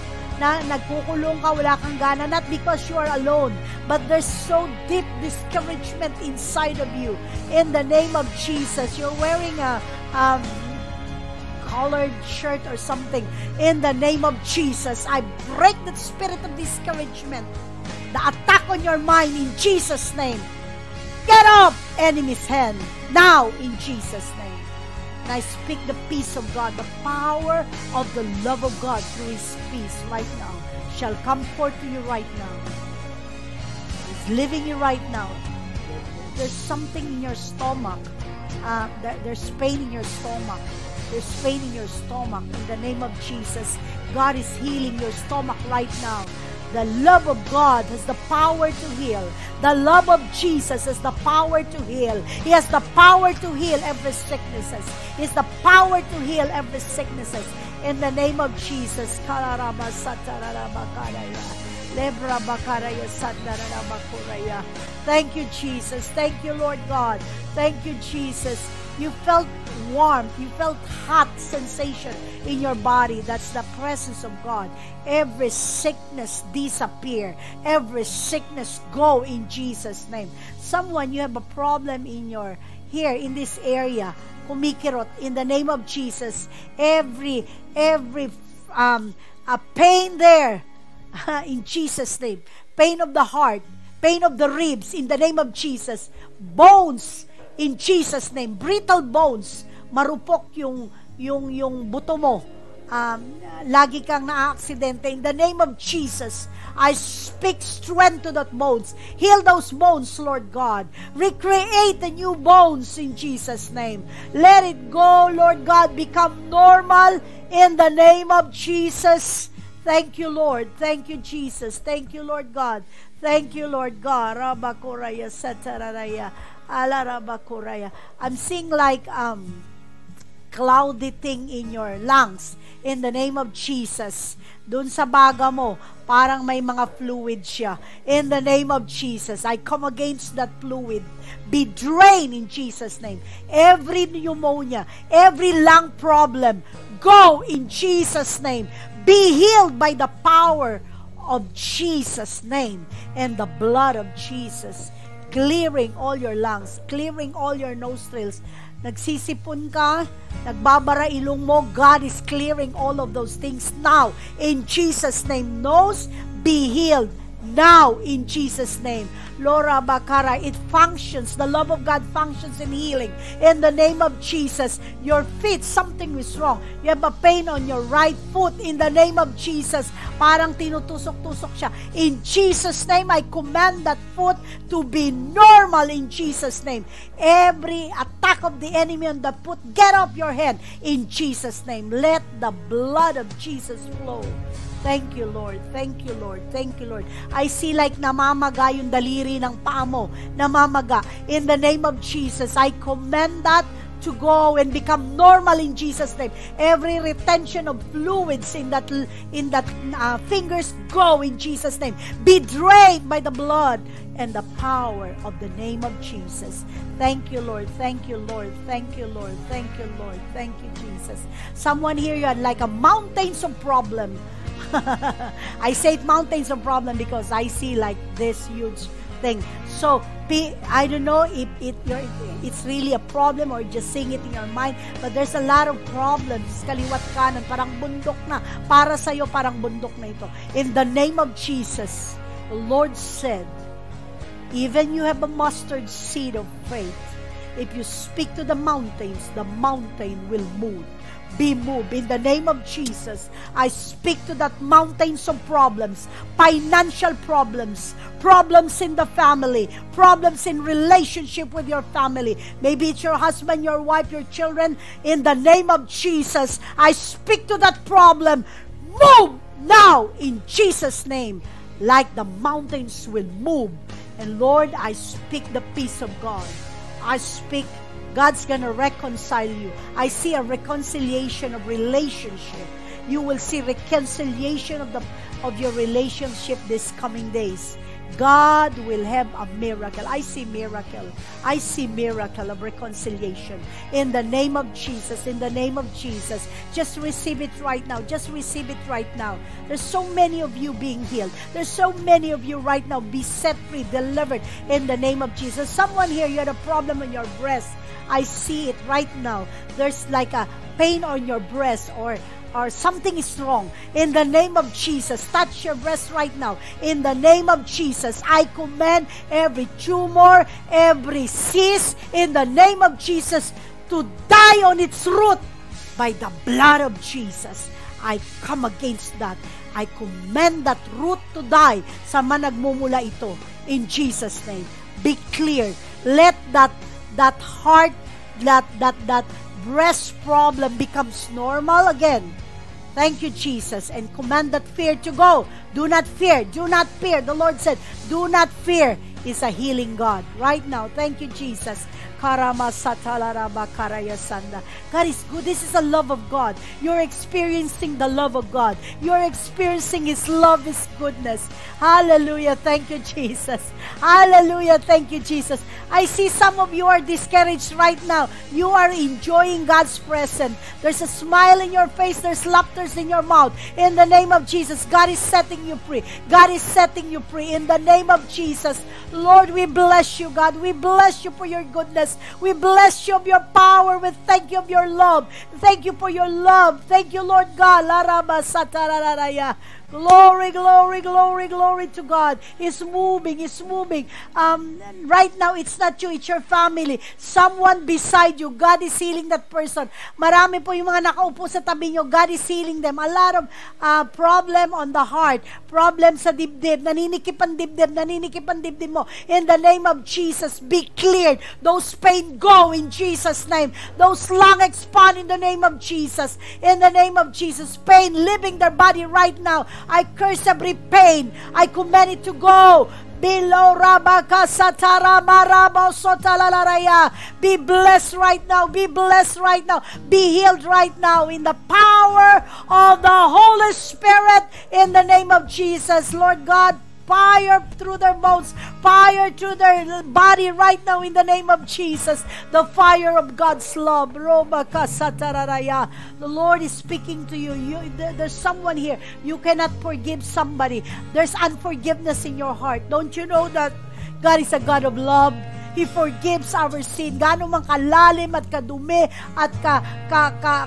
nagkukulong ka, wala kang gana, not because you are alone, but there's so deep discouragement inside of you. In the name of Jesus, you're wearing a colored shirt or something. In the name of Jesus, I break that spirit of discouragement, the attack on your mind in Jesus' name. Get up, enemy's hand, now in Jesus' name. And I speak the peace of God, the power of the love of God through His peace right now shall come forth to you right now. He's living you right now. There's something in your stomach. There's pain in your stomach. There's pain in your stomach. In the name of Jesus, God is healing your stomach right now. The love of God has the power to heal. The love of Jesus has the power to heal. He has the power to heal every sicknesses. He has the power to heal every sicknesses. In the name of Jesus. Thank you, Jesus. Thank you, Lord God. Thank you, Jesus. You felt warmth. You felt hot sensation in your body. That's the presence of God. Every sickness disappear. Every sickness go in Jesus' name. Someone, you have a problem in your here in this area. Kumikirot in the name of Jesus. Every a pain there in Jesus' name. Pain of the heart, pain of the ribs in the name of Jesus. Bones in Jesus' name. Brittle bones. Marupok yung buto mo. Lagi kang na-aksidente. In the name of Jesus, I speak strength to that bones. Heal those bones, Lord God. Recreate the new bones in Jesus' name. Let it go, Lord God. Become normal in the name of Jesus. Thank you, Lord. Thank you, Jesus. Thank you, Lord God. Thank you, Lord God. Rabakuraya satararaya. Alarabakuraya. I'm seeing like cloudy thing in your lungs. In the name of Jesus. Doon sa baga mo, parang may mga fluid siya. In the name of Jesus, I come against that fluid. Be drained in Jesus' name. Every pneumonia, every lung problem, go in Jesus' name. Be healed by the power of Jesus' name and the blood of Jesus. Clearing all your lungs, clearing all your nostrils. Nagsisipon ka, nagbabara ilong mo, God is clearing all of those things now. In Jesus' name, nose, be healed now in Jesus' name. Lora Bakara, it functions. The love of God functions in healing. In the name of Jesus, your feet, something is wrong. You have a pain on your right foot. In the name of Jesus, parang tinutusok-tusok siya. In Jesus' name, I command that foot to be normal in Jesus' name. Every attack of the enemy on the foot, get off your head in Jesus' name. Let the blood of Jesus flow. Thank you, Lord. Thank you, Lord. Thank you, Lord. I see like namamaga yung daliri ng paa mo. Namamaga. In the name of Jesus, I command that to go and become normal in Jesus' name. Every retention of fluids in that fingers, go in Jesus' name. Be drained by the blood and the power of the name of Jesus. Thank you, Lord. Thank you, Lord. Thank you, Lord. Thank you, Lord. Thank you, Jesus. Someone here, you had like a mountains of problem. I say mountains of problem because I see like this huge thing. So, I don't know if it's really a problem or just saying it in your mind, but there's a lot of problems. Kaliwat kanan, parang bundok na. Para sa'yo, parang bundok na ito. In the name of Jesus, the Lord said, even you have a mustard seed of faith, if you speak to the mountain will move. Be moved. In the name of Jesus, I speak to that mountains of problems, financial problems, problems in the family, problems in relationship with your family. Maybe it's your husband, your wife, your children. In the name of Jesus, I speak to that problem. Move now in Jesus' name, like the mountains will move. And Lord, I speak the peace of God. I speak God's gonna reconcile you. I see a reconciliation of relationship. You will see reconciliation of your relationship this coming days. God will have a miracle. I see miracle. I see miracle of reconciliation. In the name of Jesus, in the name of Jesus. Just receive it right now. Just receive it right now. There's so many of you being healed. There's so many of you right now be set free, delivered in the name of Jesus. Someone here, you had a problem in your breast. I see it right now. There's like a pain on your breast or something is wrong. In the name of Jesus, touch your breast right now. In the name of Jesus, I command every tumor, every cyst, in the name of Jesus, to die on its root by the blood of Jesus. I come against that. I command that root to die sa managmumula ito. In Jesus' name. Be clear. Let that heart, that breast problem becomes normal again. Thank you, Jesus. And command that fear to go. Do not fear. Do not fear. The Lord said, do not fear. Is a healing God. Right now. Thank you, Jesus. God is good. This is the love of God. You're experiencing the love of God. You're experiencing His love, His goodness. Hallelujah. Thank you, Jesus. Hallelujah. Thank you, Jesus. I see some of you are discouraged right now. You are enjoying God's presence. There's a smile in your face. There's laughter in your mouth. In the name of Jesus, God is setting you free. God is setting you free. In the name of Jesus, Lord, we bless you, God. We bless you for your goodness. We bless you of your power. We thank you of your love. Thank you for your love. Thank you, Lord God. Glory, glory, glory, glory to God. He's moving, He's moving. Right now, it's not you, it's your family. Someone beside you, God is healing that person. Marami po yung mga nakaupo sa tabi nyo, God is healing them. A lot of problem on the heart, problem sa dibdib, naninikip ang dibdib mo. In the name of Jesus, be cleared. Those pain go in Jesus' name. Those lung expand in the name of Jesus. In the name of Jesus, pain leaving their body right now. I curse every pain. I command it to go. Below Rabaka Satara Marabo Sotalaraya. Be blessed right now. Be blessed right now. Be healed right now in the power of the Holy Spirit in the name of Jesus. Lord God, fire through their bones, fire through their body right now in the name of Jesus. The fire of God's love. The Lord is speaking to you. There's someone here. You cannot forgive somebody. There's unforgiveness in your heart. Don't you know that God is a God of love? He forgives our sin. Gaano man kalalim at kadumi at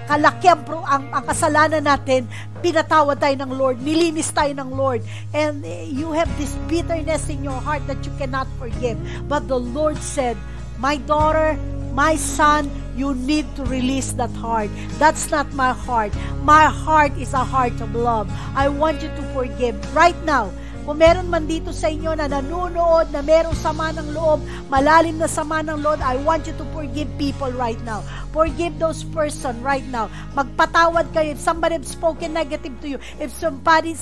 kalaki ang kasalanan natin, pinatawad tayo ng Lord, nilinis tayo ng Lord. And you have this bitterness in your heart that you cannot forgive. But the Lord said, my daughter, my son, you need to release that heart. That's not my heart. My heart is a heart of love. I want you to forgive right now. Kung meron man dito sa inyo na nanunood, na merong sama ng loob, malalim na sama ng loob, I want you to forgive people right now. Forgive those person right now. Magpatawad kayo if somebody have spoken negative to you, if somebody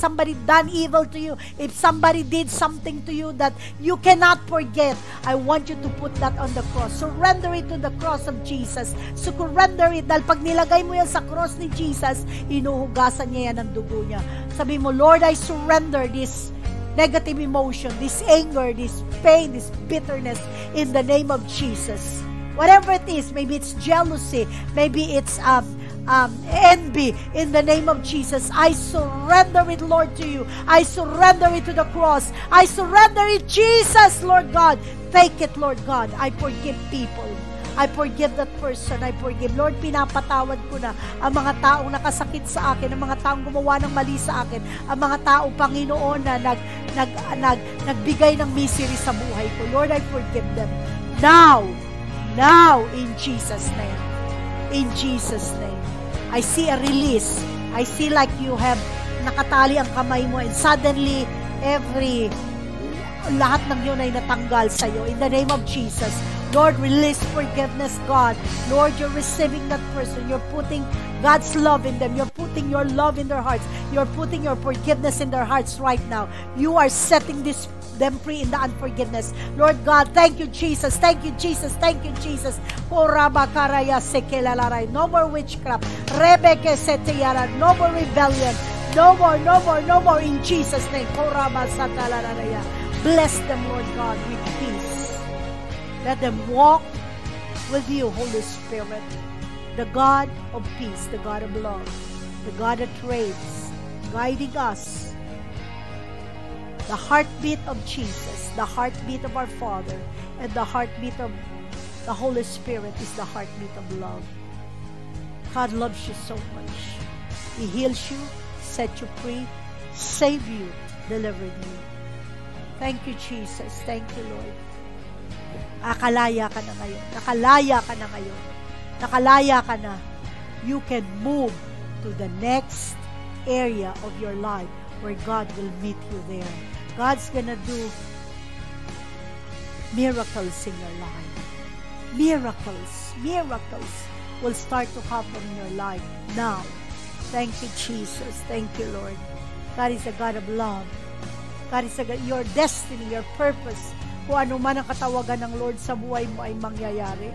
done evil to you, if somebody did something to you that you cannot forget, I want you to put that on the cross. Surrender it to the cross of Jesus. Surrender it, dahil pag nilagay mo yan sa cross ni Jesus, inuhugasan niya yan ng dugo niya. Sabi mo, Lord, I surrender this negative emotion, this anger, this pain, this bitterness in the name of Jesus. Whatever it is, maybe it's jealousy, maybe it's envy, in the name of Jesus, I surrender it, Lord, to you. I surrender it to the cross. I surrender it, Jesus, Lord God. Take it, Lord God. I forgive people. I forgive that person. I forgive. Lord, pinapatawad ko na ang mga taong nakasakit sa akin, ang mga taong gumawa ng mali sa akin, ang mga taong, Panginoon, na nagbigay ng misery sa buhay ko. Lord, I forgive them. Now, in Jesus' name. In Jesus' name. I see a release. I see like you have nakatali ang kamay mo and suddenly lahat ng yun ay natanggal sa'yo. In the name of Jesus. Lord, release forgiveness, God. Lord, you're receiving that person. You're putting God's love in them. You're putting your love in their hearts. You're putting your forgiveness in their hearts right now. You are setting them free in the unforgiveness. Lord God, thank you, Jesus. Thank you, Jesus. Thank you, Jesus. No more witchcraft. No more rebellion. No more in Jesus' name. Bless them, Lord God, with peace. Let them walk with you, Holy Spirit, the God of peace, the God of love, the God that reigns, guiding us. The heartbeat of Jesus, the heartbeat of our Father, and the heartbeat of the Holy Spirit is the heartbeat of love. God loves you so much. He heals you, set you free, save you, delivered you. Thank you, Jesus. Thank you, Lord. Nakalaya ka na ngayon. Nakalaya ka na ngayon. nakalaya ka na, you can move to the next area of your life where God will meet you there. God's gonna do miracles in your life. Miracles will start to happen in your life now. Thank you, Jesus. Thank you, Lord. God is a God of love. God is a God, your destiny, your purpose, kung ano man ang katawagan ng Lord sa buhay mo ay mangyayari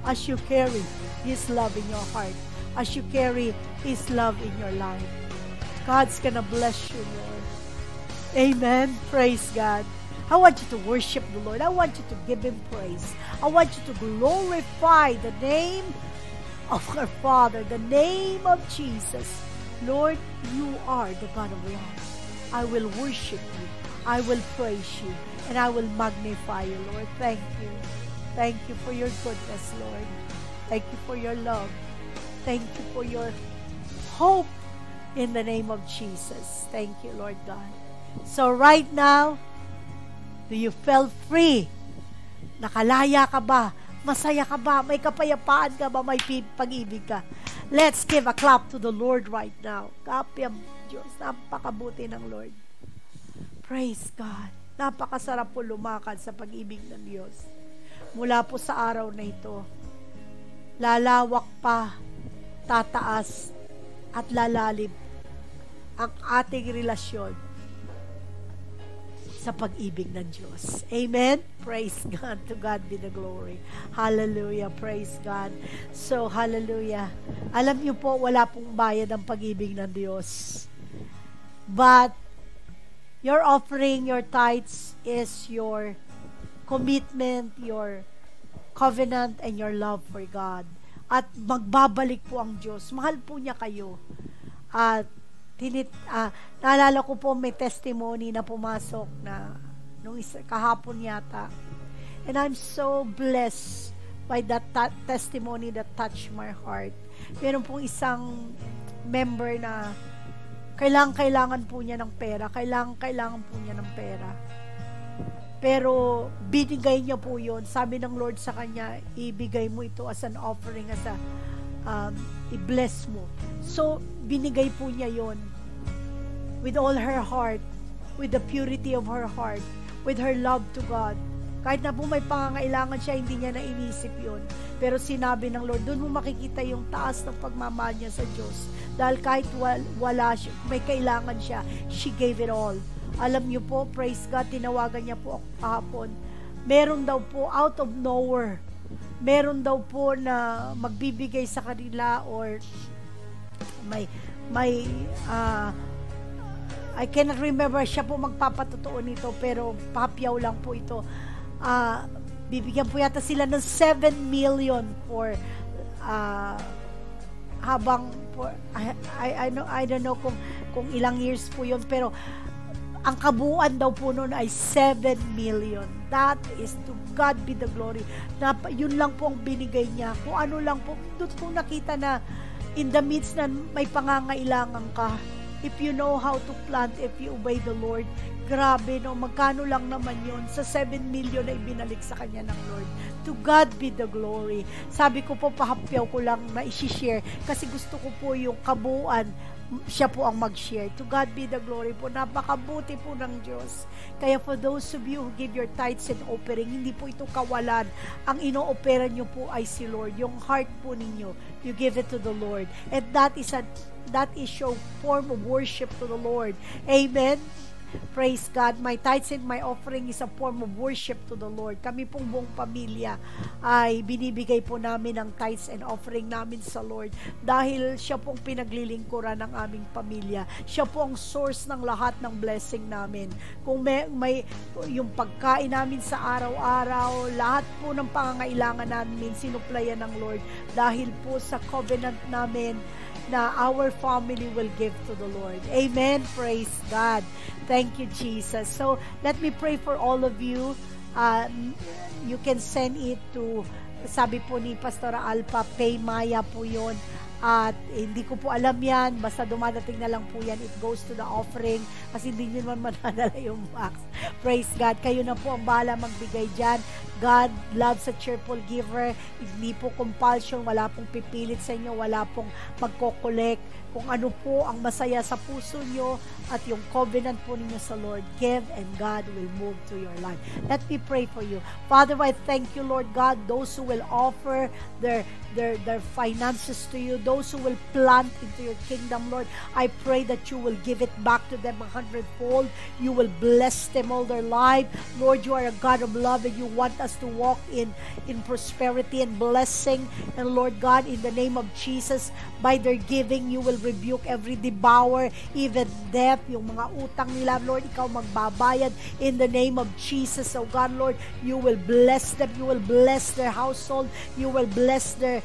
as you carry His love in your heart, as you carry His love in your life. God's gonna bless you, Lord. Amen. Praise God. I want you to worship the Lord. I want you to give Him praise. I want you to glorify the name of our Father, the name of Jesus. Lord, you are the God of love. I will worship you. I will praise you. And I will magnify you, Lord. Thank you. Thank you for your goodness, Lord. Thank you for your love. Thank you for your hope in the name of Jesus. Thank you, Lord God. So right now, do you feel free? Nakalaya ka ba? Masaya ka ba? May kapayapaan ka ba? May pag-ibig ka? Let's give a clap to the Lord right now. Kapyam Diyos, napakabuti ng Lord. Praise God. Napakasarap po lumakad sa pag-ibig ng Diyos. Mula po sa araw na ito, lalawak pa, tataas, at lalalim ang ating relasyon sa pag-ibig ng Diyos. Amen? Praise God. To God be the glory. Hallelujah. Praise God. So, hallelujah. Alam niyo po, wala pong bayad ang pag-ibig ng Diyos. But, your offering, your tithes is your commitment, your covenant, and your love for God. At magbabalik po ang Diyos. Mahal po niya kayo. At naalala ko po may testimony na pumasok na nung kahapon yata. And I'm so blessed by that testimony that touched my heart. Meron pong isang member na kailangan po niya ng pera. Kailangan po niya ng pera. Pero binigay niya po yun. Sabi ng Lord sa kanya, ibigay mo ito as an offering, as a i-bless mo. So, binigay po niya yon with all her heart, with the purity of her heart, with her love to God. Kahit na po may pangangailangan siya, hindi niya na inisip yun. Pero sinabi ng Lord, doon mo makikita yung taas ng pagmamahal niya sa Diyos. Dahil kahit wala siya, may kailangan siya, she gave it all. Alam niyo po, praise God, tinawagan niya po ako kahapon. Meron daw po out of nowhere, meron daw po na magbibigay sa kanila, or I cannot remember, siya po magpapatotoo nito, pero papyaw lang po ito. Bibigyan po yata sila ng 7 million for habang for, I don't know kung ilang years po yun, pero ang kabuuan daw po noon ay 7 million. That is, to God be the glory. Yun lang po ang binigay niya. Kung ano lang po, doon po nakita na in the midst na may pangangailangan ka, if you know how to plant, if you obey the Lord, grabe, no, magkano lang naman yun sa 7 million na ibinalik sa kanya ng Lord. To God be the glory. Sabi ko po, pahapyaw ko lang na isi-share kasi gusto ko po yung kabuuan, siya po ang mag-share. To God be the glory po. Napakabuti po ng Diyos. Kaya for those of you who give your tithes and offering, hindi po ito kawalan. Ang ino-opera nyo po ay si Lord. Yung heart po ninyo, you give it to the Lord. And that is your form of worship to the Lord. Amen? Praise God. My tithes and my offering is a form of worship to the Lord. Kami pong buong pamilya ay binibigay po namin ang tithes and offering namin sa Lord dahil siya pong pinaglilingkuran ng aming pamilya. Siya po ang source ng lahat ng blessing namin. Kung may yung pagkain namin sa araw-araw, lahat po ng pangangailangan namin sinuplayan ng Lord dahil po sa covenant namin na our family will give to the Lord. Amen. Praise God. Thank you, Jesus. So, let me pray for all of you. You can send it to, sabi po ni Pastora Alpa, Paymaya po yun. At hindi ko po alam yan. Basta dumadating na lang po yan. It goes to the offering. Kasi hindi nyo naman manadala yung box. Praise God. Kayo na po ang bahala magbigay dyan. God loves a cheerful giver. Hindi po compulsion, wala pong pipilit sa inyo, wala pong magkokolek. Kung ano po ang masaya sa puso nyo at yung covenant po ninyo sa Lord, give and God will move to your life. Let me pray for you. Father, I thank you, Lord God, those who will offer their finances to you, those who will plant into your kingdom, Lord, I pray that you will give it back to them 100-fold. You will bless them all their life. Lord, you are a God of love and you want us to walk in prosperity and blessing. And Lord God, in the name of Jesus, by their giving, you will rebuke every devourer, even death, yung mga utang nila, Lord, ikaw magbabayad in the name of Jesus. Oh God, Lord, you will bless them, you will bless their household, you will bless their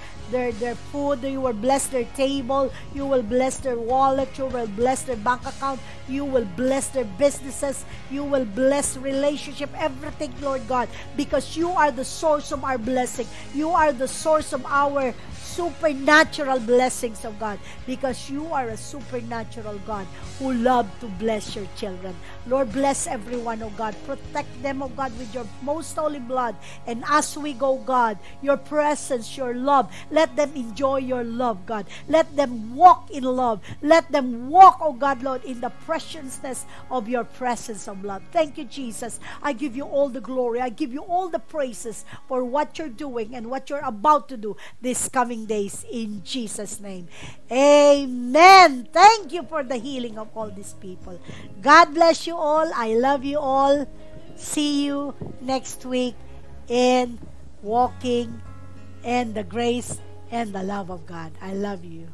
food, you will bless their table, you will bless their wallet, you will bless their bank account, you will bless their businesses, you will bless relationship, everything, Lord God, because you are the source of our blessing. You are the source of our supernatural blessings of God, because you are a supernatural God who love to bless your children. Lord, bless everyone, oh God. Protect them, oh God, with your most holy blood. And as we go, God, your presence, your love, let them enjoy your love, God. Let them walk in love. Let them walk, oh God, Lord, in the preciousness of your presence of love. Thank you, Jesus. I give you all the glory. I give you all the praises for what you're doing and what you're about to do this coming days, in Jesus' name. Amen. Thank you for the healing of all these people. God bless you all. I love you all. See you next week in walking in the grace and the love of God. I love you.